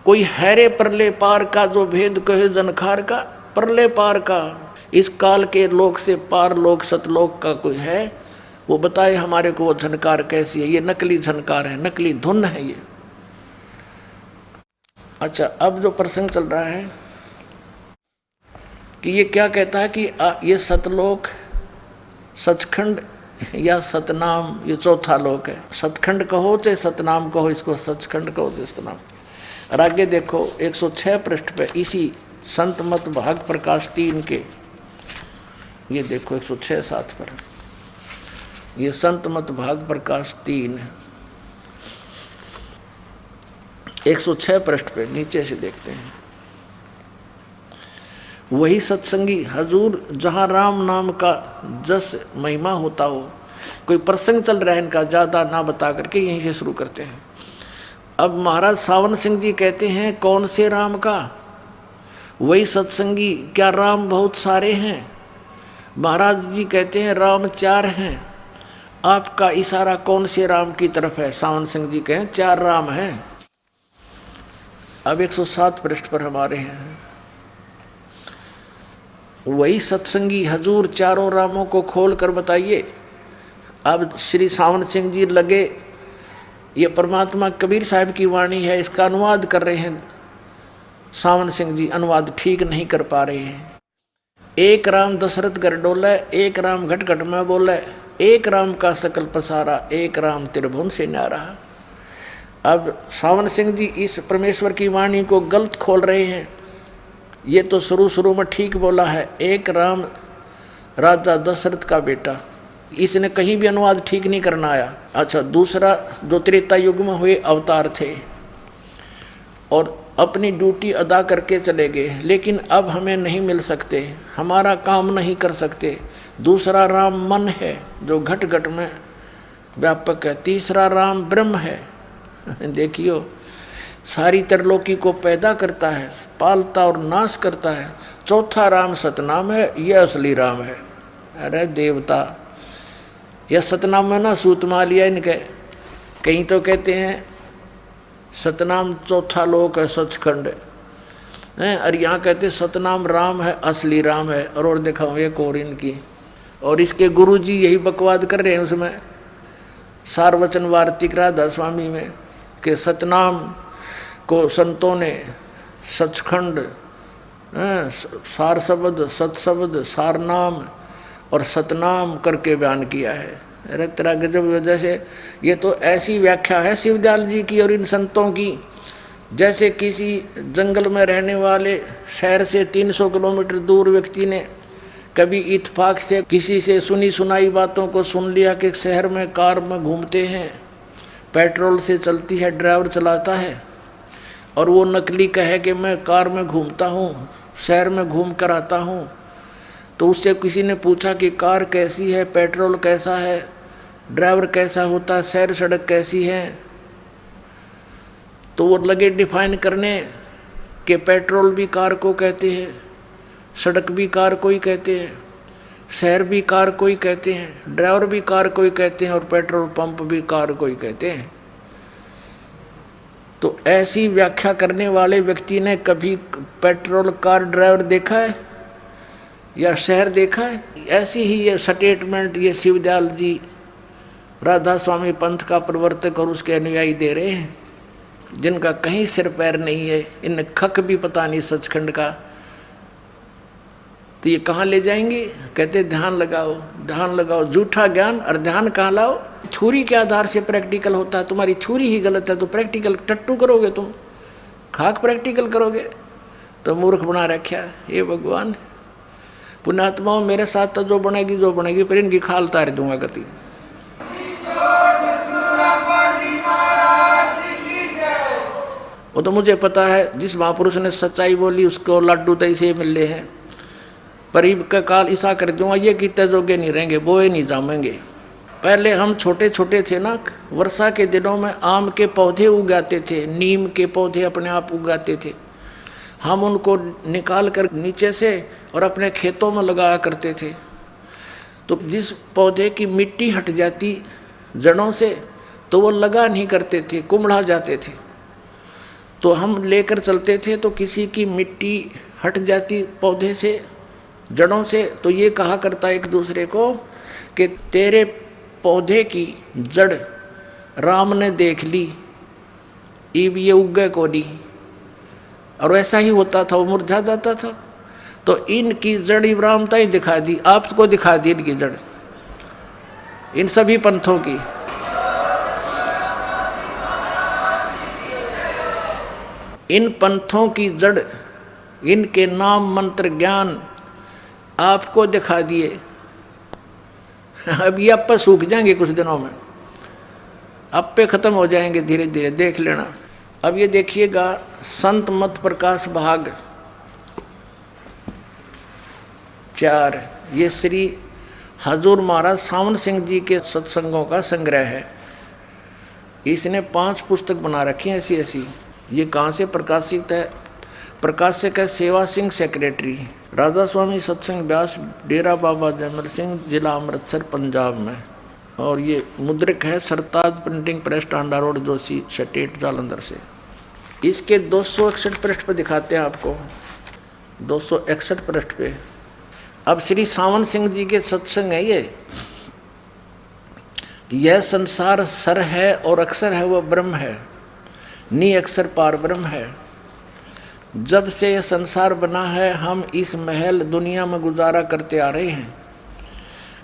[SPEAKER 2] कोई हैरे परले पार का जो भेद कहे जनखार का, परले पार का इस काल के लोक से पार लोक सतलोक का कोई है, वो बताए हमारे को वो झनकार कैसी है। ये नकली झनकार है, नकली धुन है ये। अच्छा, अब जो प्रसंग चल रहा है कि ये क्या कहता है कि ये सतलोक सचखंड या सतनाम ये चौथा लोक है। सतखंड कहो चाहे सतनाम कहो, इसको सचखंड कहो चाहे सतनाम। और आगे देखो 106 पृष्ठ पे इसी संत मत भाग प्रकाश 3 के, ये देखो 106-7 पर, ये संत मत भाग प्रकाश 3 106 पृष्ठ पे नीचे से देखते हैं। वही सत्संगी हजूर जहाँ राम नाम का जस महिमा होता हो। कोई प्रसंग चल रहा है इनका, ज़्यादा ना बता करके यहीं से शुरू करते हैं। अब महाराज सावन सिंह जी कहते हैं कौन से राम का? वही सत्संगी। क्या राम बहुत सारे हैं? महाराज जी कहते हैं राम 4 हैं। आपका इशारा कौन से राम की तरफ है? सावन सिंह जी कहें 4 राम हैं। अब 107 पृष्ठ पर हमारे हैं। वही सत्संगी हजूर चारों रामों को खोल कर बताइए। अब श्री सावन सिंह जी लगे, ये परमात्मा कबीर साहब की वाणी है, इसका अनुवाद कर रहे हैं। सावन सिंह जी अनुवाद ठीक नहीं कर पा रहे हैं। एक राम दशरथ घर डोले, एक राम घट घट में बोले, एक राम का सकल पसारा, एक राम त्रिभुवन से न्यारा। अब सावन सिंह जी इस परमेश्वर की वाणी को गलत खोल रहे हैं। ये तो शुरू में ठीक बोला है, एक राम राजा दशरथ का बेटा, इसने कहीं भी अनुवाद ठीक नहीं करना आया। अच्छा, दूसरा जो त्रेता युग में हुए अवतार थे और अपनी ड्यूटी अदा करके चले गए, लेकिन अब हमें नहीं मिल सकते, हमारा काम नहीं कर सकते। दूसरा राम मन है जो घट घट में व्यापक है। तीसरा राम ब्रह्म है, देखियो सारी त्रिलोकी को पैदा करता है, पालता और नाश करता है। चौथा राम सतनाम है, यह असली राम है। अरे देवता, यह सतनाम में ना सूत मा लिया इनके। कहीं तो कहते हैं सतनाम चौथा लोक है, सचखंड है, और यहाँ कहते सतनाम राम है, असली राम है। और दिखाऊँ एक और इनकी, और इसके गुरु जी यही बकवाद कर रहे हैं उसमें सारवचन वार्तिक राधा स्वामी में, कि सतनाम को संतों ने सचखंड, सार शब्द, सतशब्द, सार नाम और सतनाम करके बयान किया है। अरे तेरा गजब। वजह से ये तो ऐसी व्याख्या है शिवदयाल जी की और इन संतों की, जैसे किसी जंगल में रहने वाले शहर से 300 किलोमीटर दूर व्यक्ति ने कभी इत्तेफाक से किसी से सुनी सुनाई बातों को सुन लिया कि शहर में कार में घूमते हैं, पेट्रोल से चलती है, ड्राइवर चलाता है, और वो नकली कहे कि मैं कार में घूमता हूँ, शहर में घूम कर आता हूँ। तो उससे किसी ने पूछा कि कार कैसी है, पेट्रोल कैसा है, ड्राइवर कैसा होता है, सैर सड़क कैसी है। तो वो लगे डिफाइन करने कि पेट्रोल भी कार को कहते हैं, सड़क भी कार को ही कहते हैं, शहर भी कार को ही कहते हैं, ड्राइवर भी कार को ही कहते हैं, और पेट्रोल पंप भी कार को ही कहते हैं। तो ऐसी व्याख्या करने वाले व्यक्ति ने कभी पेट्रोल कार ड्राइवर देखा है या शहर देखा है? ऐसी ही ये स्टेटमेंट ये शिवदयाल जी राधा स्वामी पंथ का प्रवर्तक और उसके अनुयायी दे रहे हैं, जिनका कहीं सिर पैर नहीं है, इन खक भी पता नहीं सचखंड का। तो ये कहाँ ले जाएंगे? कहते ध्यान लगाओ, ध्यान लगाओ। झूठा ज्ञान और ध्यान कहाँ लाओ? थ्योरी के आधार से प्रैक्टिकल होता है। तुम्हारी थ्योरी ही गलत है तो प्रैक्टिकल टट्टू करोगे, तुम खाक प्रैक्टिकल करोगे तो मूर्ख बना रखा। ये भगवान पुण्यात्माओं, मेरे साथ तो जो बनेगी पर इनकी खाल तार दूंगा गति। वो तो मुझे पता है, जिस महापुरुष ने सच्चाई बोली उसको लड्डू तय से मिले हैं। परीब का काल ऐसा कर दूंगा, ये कितने जोगे नहीं रहेंगे, बोए नहीं जामेंगे। पहले हम छोटे छोटे थे ना, वर्षा के दिनों में आम के पौधे उगाते थे, नीम के पौधे अपने आप उगाते थे। हम उनको निकाल कर नीचे से और अपने खेतों में लगाया करते थे। तो जिस पौधे की मिट्टी हट जाती जड़ों से तो वो लगा नहीं करते थे, कुम्हला जाते थे। तो हम लेकर चलते थे, तो किसी की मिट्टी हट जाती पौधे से, जड़ों से, तो ये कहा करता एक दूसरे को कि तेरे पौधे की जड़ राम ने देख ली, इब ये उगे को नहीं। और ऐसा ही होता था, वो मुरझा जाता था। तो इनकी जड़ इब्राहिमता ही दिखा दी, आपको दिखा दी इनकी जड़, इन सभी पंथों की। इन पंथों की जड़, इनके नाम मंत्र ज्ञान आपको दिखा दिए। अब ये आप पे सूख जाएंगे कुछ दिनों में, आप पे खत्म हो जाएंगे धीरे धीरे, देख लेना। अब ये देखिएगा संत मत प्रकाश भाग 4। ये श्री हजूर महाराज सावन सिंह जी के सत्संगों का संग्रह है। इसने 5 पुस्तक बना रखी हैं ऐसी ऐसी। ये कहाँ से प्रकाशित है? प्रकाशक है सेवा सिंह सेक्रेटरी, राधा स्वामी सत्संग व्यास, डेरा बाबा जयमल सिंह, जिला अमृतसर, पंजाब में। और ये मुद्रिक है Sartaj printing press, Tanda road, Joshi state, Jalandhar से। इसके 261 पृष्ठ पे दिखाते हैं आपको, 261 पृष्ठ पे। अब श्री सावन सिंह जी के सत्संग है ये। यह संसार सर है और अक्षर है वह ब्रह्म है, नी अक्षर पार ब्रह्म है। जब से यह संसार बना है हम इस महल दुनिया में गुजारा करते आ रहे हैं,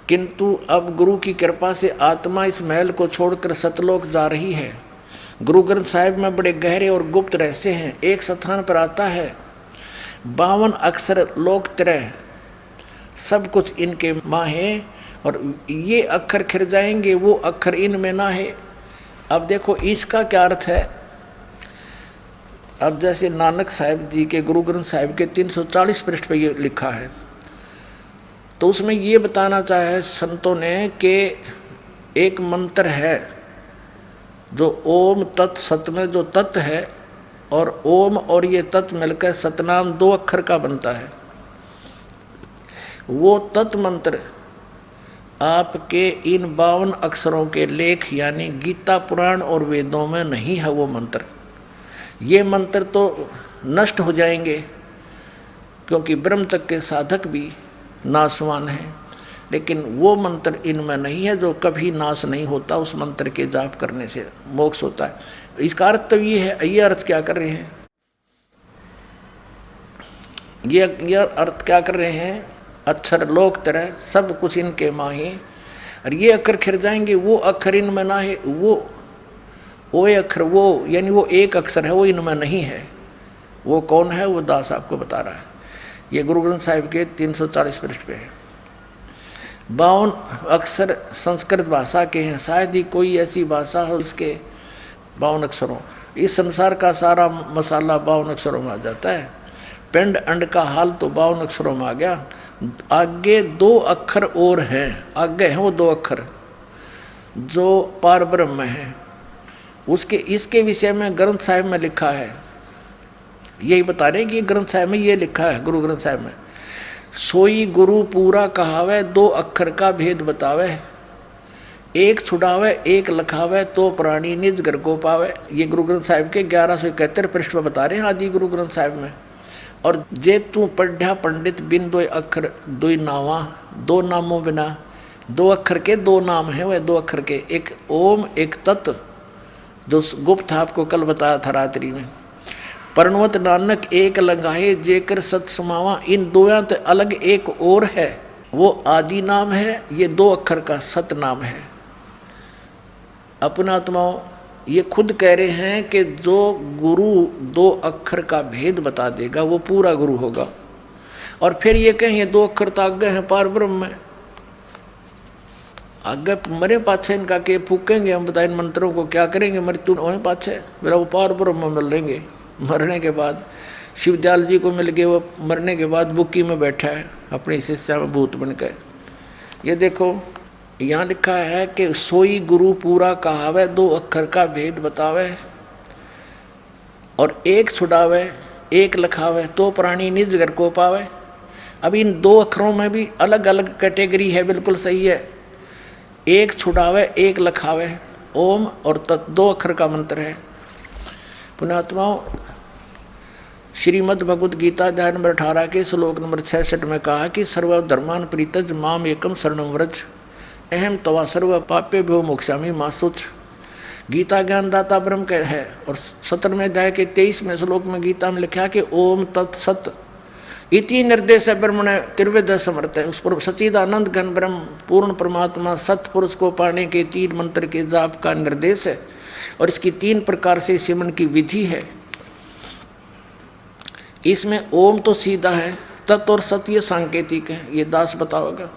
[SPEAKER 2] किंतु अब गुरु की कृपा से आत्मा इस महल को छोड़कर सतलोक जा रही है। गुरु ग्रंथ साहिब में बड़े गहरे और गुप्त रहस्य हैं। एक स्थान पर आता है 52 अक्षर लोक त्रय, सब कुछ इनके माँ है और ये अक्षर खिर जाएंगे, वो अक्षर इनमें ना है। अब देखो इसका क्या अर्थ है। अब जैसे नानक साहिब जी के गुरु ग्रंथ साहिब के 340 पृष्ठ पे ये लिखा है, तो उसमें ये बताना चाहे संतों ने कि एक मंत्र है जो ओम तत् सत में जो तत् है, और ओम और ये तत् मिलकर सतनाम 2 अक्षर का बनता है। वो तत् मंत्र आपके इन 52 अक्षरों के लेख यानी गीता पुराण और वेदों में नहीं है। वो मंत्र, ये मंत्र तो नष्ट हो जाएंगे क्योंकि ब्रह्म तक के साधक भी नाशवान हैं, लेकिन वो मंत्र इनमें नहीं है जो कभी नाश नहीं होता। उस मंत्र के जाप करने से मोक्ष होता है। इसका अर्थ तो ये है। ये अर्थ क्या कर रहे हैं? ये अर्थ क्या कर रहे हैं? अक्षर लोक तरह सब कुछ इनके माही, और ये अक्षर खिर जाएंगे, वो अक्षर इनमें ना है। वो अक्षर वो यानी वो एक अक्षर है, वो इनमें नहीं है। वो कौन है? वो दास आपको बता रहा है। ये गुरु ग्रंथ साहिब के 340 पृष्ठ पे है। 52 अक्षर संस्कृत भाषा के हैं। शायद ही कोई ऐसी भाषा हो इसके 52 अक्षरों। इस संसार का सारा मसाला 52 अक्षरों में आ जाता है। पिंड अंड का हाल तो 52 अक्षरों में आ गया। आगे 2 अक्षर और हैं, आगे हैं वो 2 अक्षर जो पार ब्रह्म में है। इसके विषय में ग्रंथ साहिब में लिखा है। यही बता रहे हैं कि ग्रंथ साहिब में ये लिखा है, गुरु ग्रंथ साहिब में, सोई गुरु पूरा कहावे, 2 अक्षर का भेद बतावे, एक छुड़ावे एक लखावे, तो प्राणी निज घर को पावे। ये गुरु ग्रंथ साहिब के 1171 पृष्ठ में बता रहे हैं आदि गुरु ग्रंथ साहिब में। और जे तू पढ़ा पंडित बिन 2 अक्षर 2 नावा, 2 नामों बिना, 2 अक्षर के 2 नाम हैं। वह 2 अक्षर के, एक ओम एक तत्, जो गुप्त आपको कल बताया था रात्रि में। परनवत नानक एक लगाए जेकर सत समावा, इन 2 अलग एक और है, वो आदि नाम है, ये 2 अक्षर का सत नाम है। अपना आत्माओं ये खुद कह रहे हैं कि जो गुरु 2 अक्षर का भेद बता देगा वो पूरा गुरु होगा। और फिर ये कहें ये 2 अक्षर तो आगे हैं पार ब्रह्म में, आगे मरे पाछे इनका के फूकेंगे हम, बताए इन मंत्रों को क्या करेंगे? मृत्यु वहीं पाछे, मेरा वो पार ब्रह्म में मिल लेंगे। मरने के बाद शिवजाल जी को मिल गए, वो मरने के बाद बुक्की में बैठा है अपनी शिष्या में भूत बनकर। ये देखो यहाँ लिखा है कि सोई गुरु पूरा कहावे, 2 अक्षर का भेद बतावे, और एक छुड़ावे एक लखावे, तो प्राणी निज घर को पावे। अब इन 2 अक्षरों में भी अलग अलग कैटेगरी है, बिल्कुल सही है। एक छुड़ावे एक लखावे, ओम और तत् 2 अक्षर का मंत्र है। पुण्यात्माओं, श्रीमद् भगवद गीता अध्याय नंबर 18 के श्लोक नंबर 66 में कहा कि सर्वधर्मान प्रीतज माम एकम शरणं व्रज, अहम तवा सर्व पाप्य भ्यो मोक्षामि मा शुच। गीता ज्ञानदाता ब्रह्म का है। और 17वें अध्याय के 23वें श्लोक में गीता में लिखा कि ओम तत्सत इति निर्देश ब्रह्मण त्रिवेद समर्थ है। उस पर सच्चिदानंद घन ब्रह्म पूर्ण परमात्मा सतपुरुष को पाने के 3 मंत्र के जाप का निर्देश है, और इसकी 3 प्रकार से सिमरन की विधि है। इसमें ओम तो सीधा है, तत् और सत ये सांकेतिक है, ये दास बताओगा।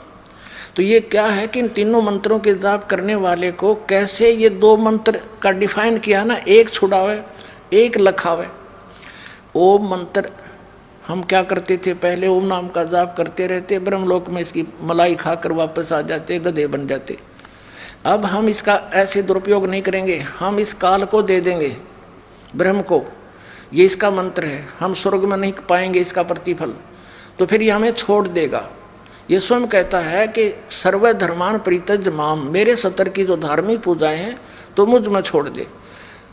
[SPEAKER 2] तो ये क्या है कि इन तीनों मंत्रों के जाप करने वाले को कैसे ये 2 मंत्र का डिफाइन किया ना, एक छुड़ावे एक लखावे। ओम मंत्र हम क्या करते थे, पहले ओम नाम का जाप करते रहते, ब्रह्मलोक में इसकी मलाई खाकर वापस आ जाते, गधे बन जाते। अब हम इसका ऐसे दुरुपयोग नहीं करेंगे, हम इस काल को दे देंगे ब्रह्म को, ये इसका मंत्र है, हम स्वर्ग में नहीं पाएंगे इसका प्रतिफल, तो फिर ये हमें छोड़ देगा। ये स्वयं कहता है कि सर्वधर्मान परित्यज माम, मेरे सतर की जो धार्मिक पूजाएं हैं तो मुझ में छोड़ दे।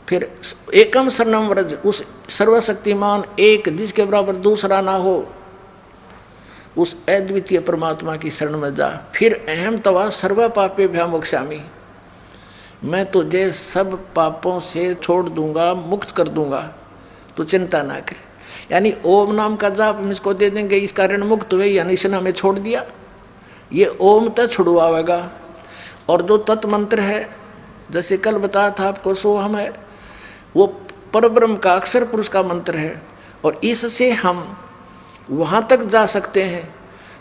[SPEAKER 2] फिर एकम शरणम व्रज, उस सर्वशक्तिमान एक जिसके बराबर दूसरा ना हो, उस अद्वितीय परमात्मा की शरण में जा। फिर अहम तवा सर्व पापे भ्यामोक्षामि, मैं तुझे सब पापों से छोड़ दूंगा, मुक्त कर दूंगा, तो चिंता ना कर। यानी ओम नाम का जाप हम इसको दे देंगे, इसका ऋण मुक्त हुए, यानी इसने हमें छोड़ दिया, ये ओम तक छुड़वाएगा। और जो तत्व मंत्र है, जैसे कल बताया था आपको, सोहम है, वो परब्रह्म का अक्षर पुरुष का मंत्र है, और इससे हम वहाँ तक जा सकते हैं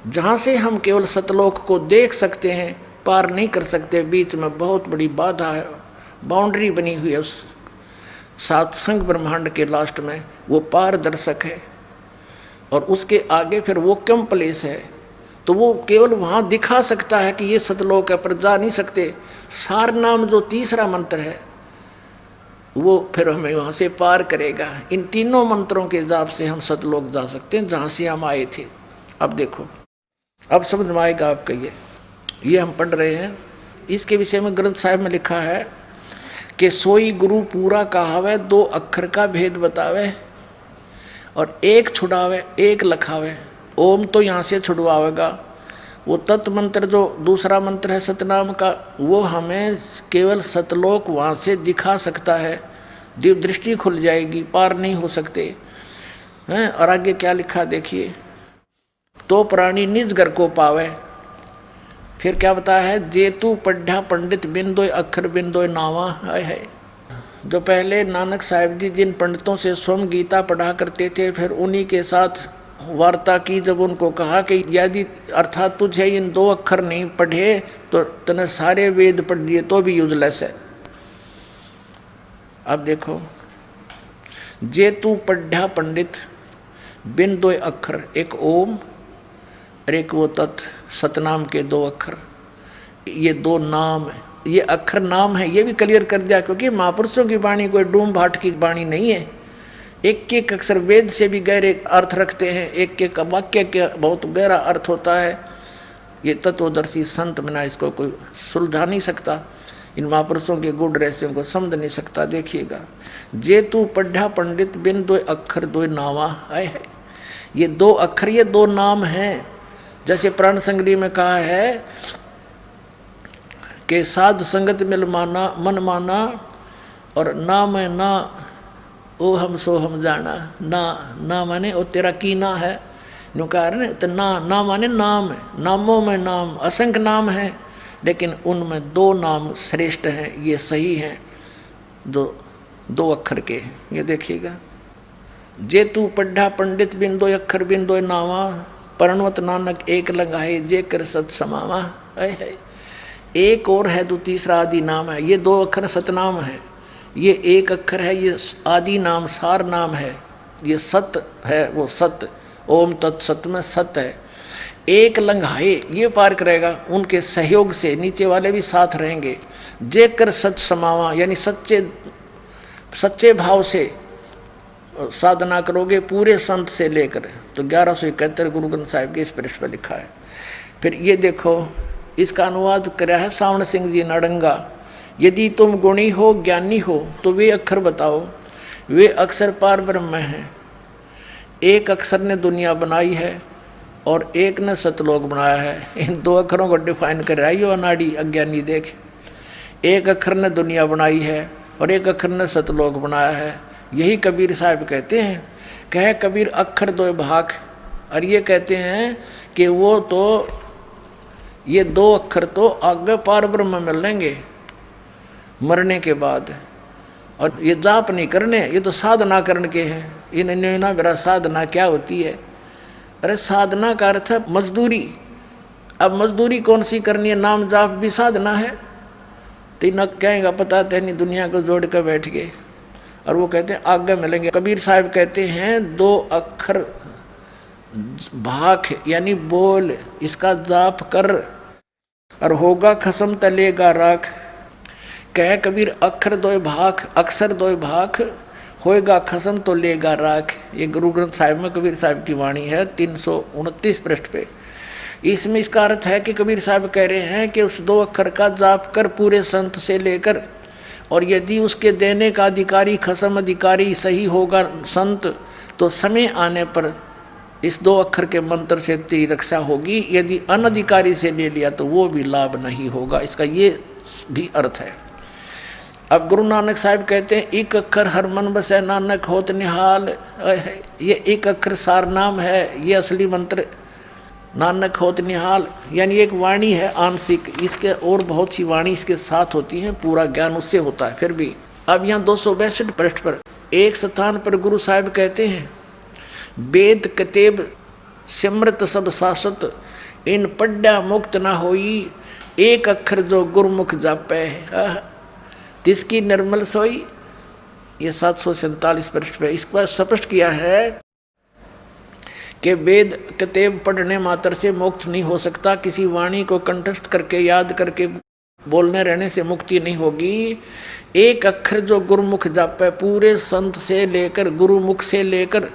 [SPEAKER 2] जहाँ से हम केवल सतलोक को देख सकते हैं, पार नहीं कर सकते। बीच में बहुत बड़ी बाधा है, बाउंड्री बनी हुई है उस सातसंग ब्रह्मांड के लास्ट में, वो पारदर्शक है। और उसके आगे फिर वो क्यों प्लेस है, तो वो केवल वहाँ दिखा सकता है कि ये सतलोक है, पर जा नहीं सकते। सार नाम जो तीसरा मंत्र है, वो फिर हमें वहाँ से पार करेगा। इन तीनों मंत्रों के जाप से हम सतलोक जा सकते हैं जहाँ से हम आए थे। अब देखो, अब समझ में आएगा आपका। ये हम पढ़ रहे हैं, इसके विषय में ग्रंथ साहिब में लिखा है कि सोई गुरु पूरा कहावे, दो अक्षर का भेद बतावे, और एक छुड़ावे एक लखावे। ओम तो यहाँ से छुड़वावेगा, वो तत्व मंत्र जो दूसरा मंत्र है सतनाम का, वो हमें केवल सतलोक वहाँ से दिखा सकता है, दिव्य दृष्टि खुल जाएगी, पार नहीं हो सकते हैं। और आगे क्या लिखा देखिए, तो प्राणी निज घर को पावे। फिर क्या बताया है, जेतु पढ़ा पंडित बिंदोय अक्षर बिंदोय नावा है। जो पहले नानक साहिब जी जिन पंडितों से स्वयं गीता पढ़ा करते थे, फिर उन्हीं के साथ वार्ता की, जब उनको कहा कि यदि अर्थात तुझे इन दो अक्षर नहीं पढ़े तो तूने सारे वेद पढ़ दिए तो भी यूजलेस है। अब देखो, जे तू पढ़ा पंडित बिन दो अक्षर, एक ओम और एक वो तत्व सतनाम के दो अक्षर, ये दो नाम है, ये अक्षर नाम है, ये भी क्लियर कर दिया, क्योंकि महापुरुषों की वाणी कोई डूम भाट की वाणी नहीं है। एक एक अक्षर वेद से भी गहरे अर्थ रखते हैं, एक एक वाक्य के बहुत गहरा अर्थ होता है। ये तत्वदर्शी संत बिना इसको कोई सुलझा नहीं सकता, इन महापुरुषों के गुण रहस्यों को समझ नहीं सकता। देखिएगा, जे तू पढ़ा पंडित बिन दो अक्षर दो नावा है। ये दो अक्षर, ये दो नाम हैं। जैसे प्राण संगति में कहा है कि साध संगत मिल माना मन माना, और ना मैं ना ओ हम सो हम जाना। ना ना माने ओ तेरा कीना है, नो कह रहे तो ना माने नाम है, नामों में नाम, असंख्य नाम है, लेकिन उनमें दो नाम श्रेष्ठ हैं, ये सही हैं, जो दो अक्षर के हैं। ये देखिएगा, जे तू पढ़ा पंडित बिन दो अक्षर बिन दो नावा, परणवत नानक एक लगाए जे कर सत समावा है। एक और है जो तीसरा आदि नाम है, ये दो अक्षर सतनाम है, ये एक अक्षर है, ये आदि नाम सार नाम है, ये सत है, वो सत ओम तत्सत में सत है। एक लंघाए, ये पार करेगा, उनके सहयोग से नीचे वाले भी साथ रहेंगे। जे कर सच समावा, यानी सच्चे भाव से साधना करोगे पूरे संत से लेकर। तो 1171 गुरु ग्रंथ साहिब के इस पृष्ठ पर लिखा है। फिर ये देखो, इसका अनुवाद कराया है सावण सिंह जी नड़ंगा। यदि तुम गुणी हो ज्ञानी हो तो वे अक्षर बताओ, वे अक्षर पार ब्रह्म हैं। एक अक्षर ने दुनिया बनाई है और एक ने सतलोक बनाया है। इन दो अक्षरों को डिफाइन कर रहा है यो अनाड़ी अज्ञानी देख। एक अक्षर ने दुनिया बनाई है और एक अक्षर ने सतलोक बनाया है। यही कबीर साहब कहते हैं, कहे कबीर अक्षर दो भाग, और ये कहते हैं कि वो तो ये दो अक्षर तो आगे पार ब्रह्म में मिलेंगे मरने के बाद। और ये जाप नहीं करने, ये तो साधना करने के हैं। इन्हें ना मेरा साधना क्या होती है? अरे साधना का अर्थ है मजदूरी। अब मजदूरी कौन सी करनी है? नाम जाप भी साधना है। तो न कहेगा पता तो नहीं, दुनिया को जोड़ कर बैठ गए। और वो कहते हैं आगे मिलेंगे। कबीर साहब कहते हैं दो अक्षर भाख यानी बोल, इसका जाप कर, और होगा खसम तलेगा राख। कह कबीर अक्षर दोय भाख, अक्षर दोय भाख, होएगा खसम तो लेगा राख। ये गुरु ग्रंथ साहिब में कबीर साहब की वाणी है 329 पृष्ठ पे। इसमें इसका अर्थ है कि कबीर साहब कह रहे हैं कि उस 2 अक्षर का जाप कर पूरे संत से लेकर, और यदि उसके देने का अधिकारी खसम अधिकारी सही होगा संत, तो समय आने पर इस 2 अक्षर के मंत्र से तेरी रक्षा होगी। यदि अनधिकारी से ले लिया तो वो भी लाभ नहीं होगा। इसका ये भी अर्थ है। अब गुरु नानक साहब कहते हैं एक अक्षर हर मन बसै नानक होत निहाल। ये एक अक्षर सार नाम है, ये असली मंत्र नानक होत निहाल, यानी एक वाणी है आंशिक। इसके और बहुत सी वाणी इसके साथ होती हैं, पूरा ज्ञान उससे होता है फिर भी। अब यहाँ 262 पृष्ठ पर एक स्थान पर गुरु साहब कहते हैं वेद कतेब सिमृत सब शासत, इन पढ़ा मुक्त ना होई, एक अक्षर जो गुरुमुख जापै तिसकी निर्मल सोई। ये 747 पृष्ठ पे इस पर स्पष्ट किया है कि वेद कतेब पढ़ने मात्र से मोक्ष नहीं हो सकता, किसी वाणी को कंठस्थ करके याद करके बोलने रहने से मुक्ति नहीं होगी। एक अक्षर जो गुरुमुख जापै, पूरे संत से लेकर गुरुमुख से लेकर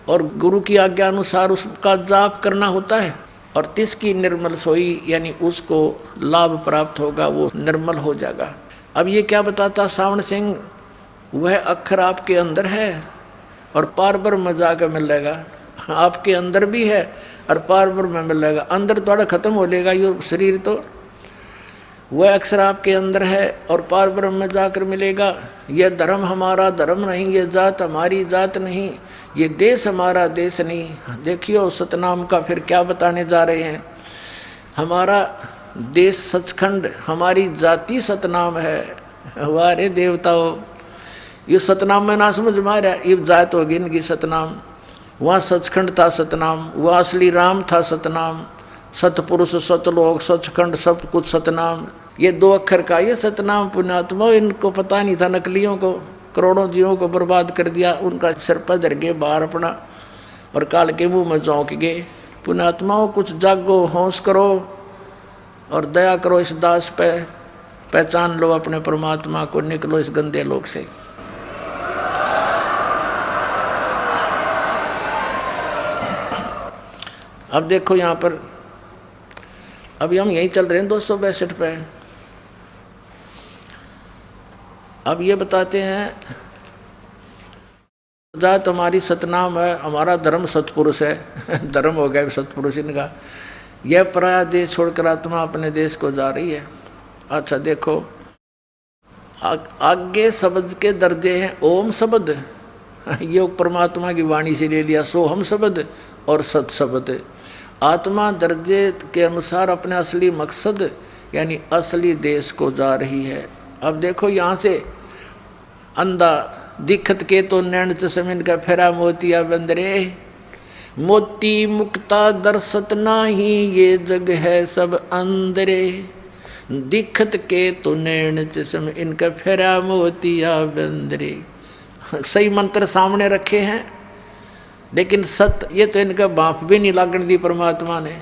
[SPEAKER 2] और गुरु की आज्ञा अनुसार उसका जाप करना होता है। और तिसकी निर्मल सोई, यानी उसको लाभ प्राप्त होगा, वो निर्मल हो जाएगा। अब ये क्या बताता सावण सिंह, वह अक्षर आपके अंदर है और पार ब्रह्म में जाकर मिलेगा। आपके अंदर भी है और पार ब्रह्म में मिलेगा। अंदर थोड़ा खत्म हो लेगा ये शरीर, तो वह अक्षर आपके अंदर है और पार ब्रह्म में जाकर मिलेगा। यह धर्म हमारा धर्म नहीं, ये जात हमारी जात नहीं, ये देश हमारा देश नहीं। देखियो सतनाम का फिर क्या बताने जा रहे हैं। हमारा देश सचखंड, हमारी जाति सतनाम है। हमारे देवताओं, ये सतनाम में ना समझ में आ रहा, ये जात होगी इनकी सतनाम। वहाँ सचखंड था सतनाम, वहाँ असली राम था सतनाम, सतपुरुष सतलोक सचखंड सब कुछ सतनाम। ये 2 अक्षर का ये सतनाम पुण्यात्मा, इनको पता नहीं था, नकलियों को करोड़ों जीवों को बर्बाद कर दिया। उनका सिर पर धर गए बाहर अपना और काल के मुंह में झोंक गए। पुण्यात्माओं कुछ जागो, होश करो और दया करो इस दास पे, पहचान लो अपने परमात्मा को, निकलो इस गंदे लोक से। अब देखो यहाँ पर, अभी हम यहीं चल रहे हैं 262 पे। अब ये बताते हैं जात हमारी सतनाम है, हमारा धर्म सतपुरुष है। धर्म हो गया सतपुरुष इनका। यह पराया देश छोड़कर आत्मा अपने देश को जा रही है। अच्छा देखो आगे शब्द के दर्जे हैं ओम शब्द, ये परमात्मा की वाणी से ले लिया, सोहम शब्द और सत शब्द। आत्मा दर्जे के अनुसार अपने असली मकसद यानी असली देश को जा रही है। अब देखो यहाँ से अंधा दिखत के तो नैन चश्मिन का फेरा मोतिया बंदरे, मोती मुक्ता दर्शत नाही, ये जग है सब अंदरे। दिखत के तो नैन चश्म इनका फेरा मोतिया बंदरे। सही मंत्र सामने रखे हैं, लेकिन सत ये तो इनका बाप भी नहीं लागण दी परमात्मा ने।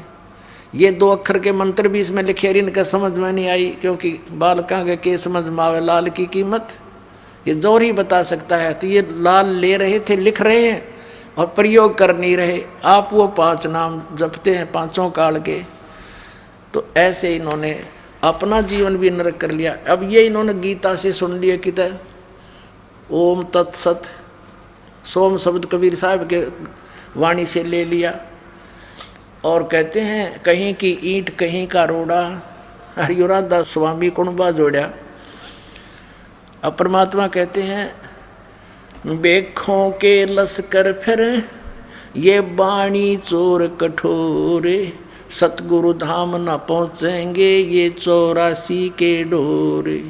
[SPEAKER 2] ये 2 अक्षर के मंत्र भी इसमें लिखे, इनका समझ में नहीं आई, क्योंकि बालका के समझ में आवे लाल की कीमत, ये जोर ही बता सकता है। तो ये लाल ले रहे थे, लिख रहे हैं और प्रयोग कर नहीं रहे। आप वो 5 नाम जपते हैं 5 काल के, तो ऐसे इन्होंने अपना जीवन भी नरक कर लिया। अब ये इन्होंने गीता से सुन लिया कि ओम तत्सत, सोम शब्द कबीर साहब के वाणी से ले लिया, और कहते हैं कहीं की ईंट कहीं का रोड़ा, हरियोराधा स्वामी कुणबा जोड़ा। अब परमात्मा कहते हैं बेखों के लश्कर फिर ये बाणी चोर कठोरे, सतगुरु धाम न पहुँचेंगे ये 84 के डोरे।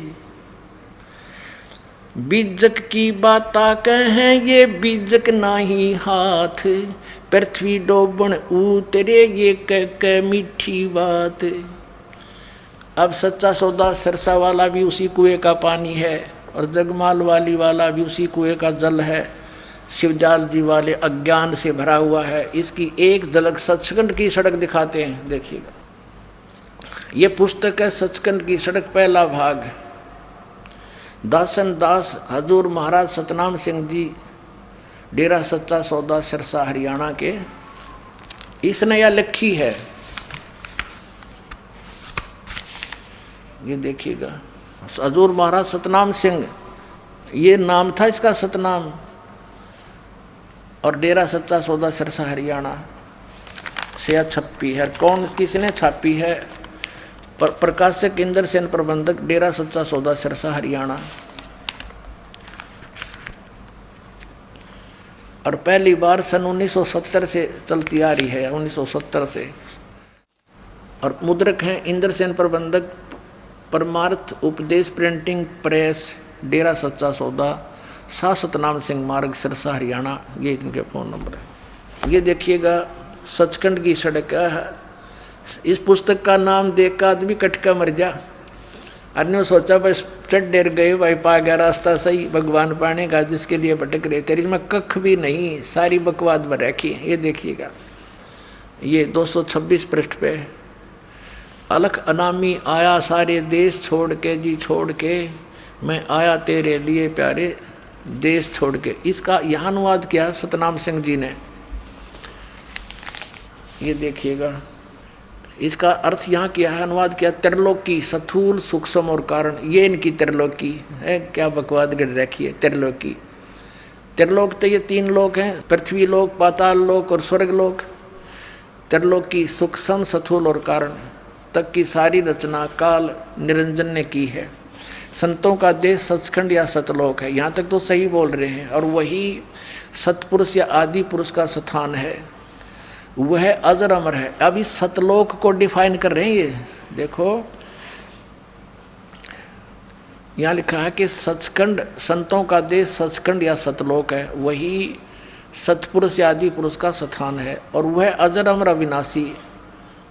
[SPEAKER 2] बीजक की बाता कहें ये बीजक नाही हाथ, पृथ्वी डोबन उतरे ये कह मीठी बात। अब सच्चा सौदा सरसा वाला भी उसी कुएं का पानी है और जगमाल वाली वाला भी उसी कुएं का जल है। शिवजाल जी वाले अज्ञान से भरा हुआ है। इसकी एक झलक सचखंड की सड़क दिखाते हैं, देखिएगा। ये पुस्तक है सचखंड की सड़क, पहला भाग। दासन दास हजूर महाराज सतनाम सिंह जी, डेरा सच्चा सौदा, सिरसा, हरियाणा के, इसने यह लिखी है। ये देखिएगा, हजूर महाराज सतनाम सिंह, ये नाम था इसका सतनाम, और डेरा सच्चा सौदा, सिरसा, हरियाणा से यह छपी है। कौन किसने छापी है? प्रकाशक इंद्र सेन, प्रबंधक, डेरा सच्चा सौदा, सिरसा, हरियाणा। और पहली बार सन 1970 से चलती आ रही है, 1970 से। और मुद्रक हैं इंद्र सेन, प्रबंधक, परमार्थ उपदेश प्रिंटिंग प्रेस, डेरा सच्चा सौदा, शाह सतनाम सिंह मार्ग, सिरसा, हरियाणा। ये इनके फ़ोन नंबर है। ये देखिएगा, सचखंड की सड़क है। इस पुस्तक का नाम देख कर आदमी कटका मर जा। अन्य सोचा बस चढ़ डेर गए भाई, पा गया रास्ता सही, भगवान पाने का जिसके लिए भटक रहे। तेरी में कख भी नहीं, सारी बकवाद में रखी। ये देखिएगा, ये 226 पृष्ठ पे। अलख अनामी आया सारे देश छोड़ के जी, छोड़ के मैं आया तेरे लिए प्यारे देश छोड़ के। इसका यह अनुवाद किया सतनाम सिंह जी ने। ये देखिएगा, इसका अर्थ यहाँ किया है, अनुवाद किया, त्रिलोकी, स्थूल, सूक्ष्म और कारण। ये इनकी त्रिलोकी है। क्या बकवाद गढ़ रखी है त्रिलोकी। त्रिलोक तो ये 3 लोक हैं, पृथ्वी लोक, पाताल लोक और स्वर्ग लोक। त्रिलोकी सूक्ष्म, स्थूल और कारण तक की सारी रचना काल निरंजन ने की है। संतों का देश सचखंड या सतलोक है, यहाँ तक तो सही बोल रहे हैं। और वही सतपुरुष या आदि पुरुष का स्थान है, वह अजर अमर है। अब इस सतलोक को डिफाइन कर रहे हैं। ये देखो, यहाँ लिखा है कि सचखंड, संतों का देश सचखंड या सतलोक है, वही सतपुरुष या आदि पुरुष का स्थान है, और वह अजर अमर अविनाशी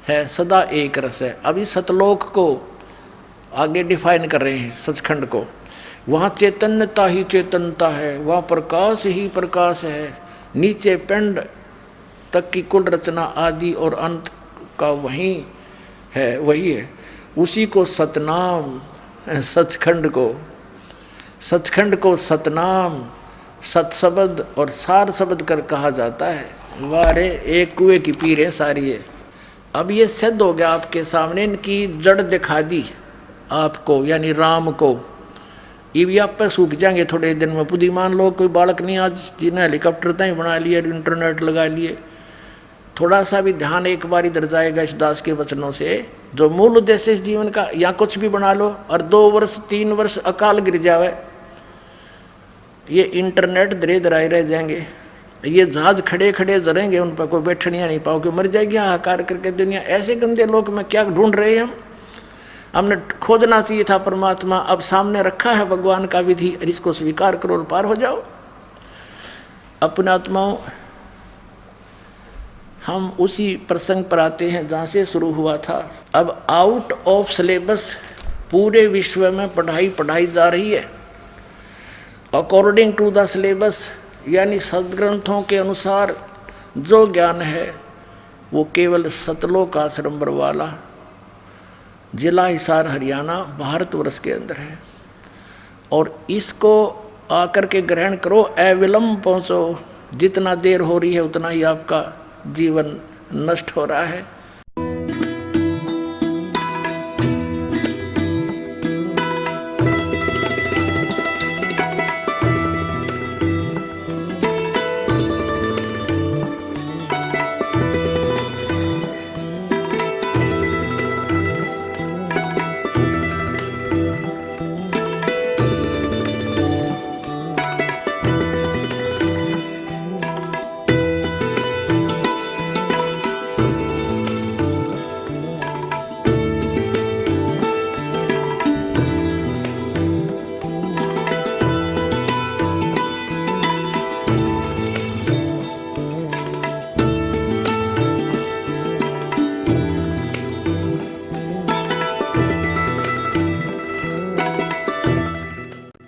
[SPEAKER 2] है, सदा एक रस है। अब इस सतलोक को आगे डिफाइन कर रहे हैं, सचखंड को। वहाँ चैतन्यता ही चेतनता है, वहाँ प्रकाश ही प्रकाश है, नीचे पिंड तक की कुल रचना आदि और अंत का वही है। उसी को सतनाम, सचखंड को सतनाम, सतशब्द और सार शब्द कर कहा जाता है। वारे एक कुएं की पीर है सारी है। अब ये सिद्ध हो गया आपके सामने, इनकी जड़ दिखा दी आपको, यानी राम को। ये भी आप पे सूख जाएंगे थोड़े दिन में। बुद्धिमान लोग, कोई बालक नहीं आज जिन्हें हेलीकॉप्टर तक बना लिए, इंटरनेट लगा लिए। थोड़ा सा भी ध्यान एक बार इधर जाएगा इस दास के वचनों से, जो मूल उद्देश्य इस जीवन का, या कुछ भी बना लो और 2 वर्ष 3 वर्ष अकाल गिर जावे, ये इंटरनेट धरे धराए रह जाएंगे। ये जहाज खड़े खड़े जरेंगे, उन पर कोई बैठनिया नहीं पाओगे, मर जाएगी हाहाकार करके दुनिया। ऐसे गंदे लोग में क्या ढूंढ रहे हैं हम? हमने खोजना चाहिए था परमात्मा। अब सामने रखा है भगवान का विधि, और इसको स्वीकार करो और पार हो जाओ। अपने आत्माओं, हम उसी प्रसंग पर आते हैं जहाँ से शुरू हुआ था। अब आउट ऑफ सिलेबस पूरे विश्व में पढ़ाई जा रही है। अकॉर्डिंग टू द सिलेबस, यानी सदग्रंथों के अनुसार जो ज्ञान है वो केवल सतलोक आश्रम बरवाला, जिला हिसार, हरियाणा, भारतवर्ष के अंदर है। और इसको आकर के ग्रहण करो, अविलंब पहुँचो। जितना देर हो रही है उतना ही आपका जीवन नष्ट हो रहा है।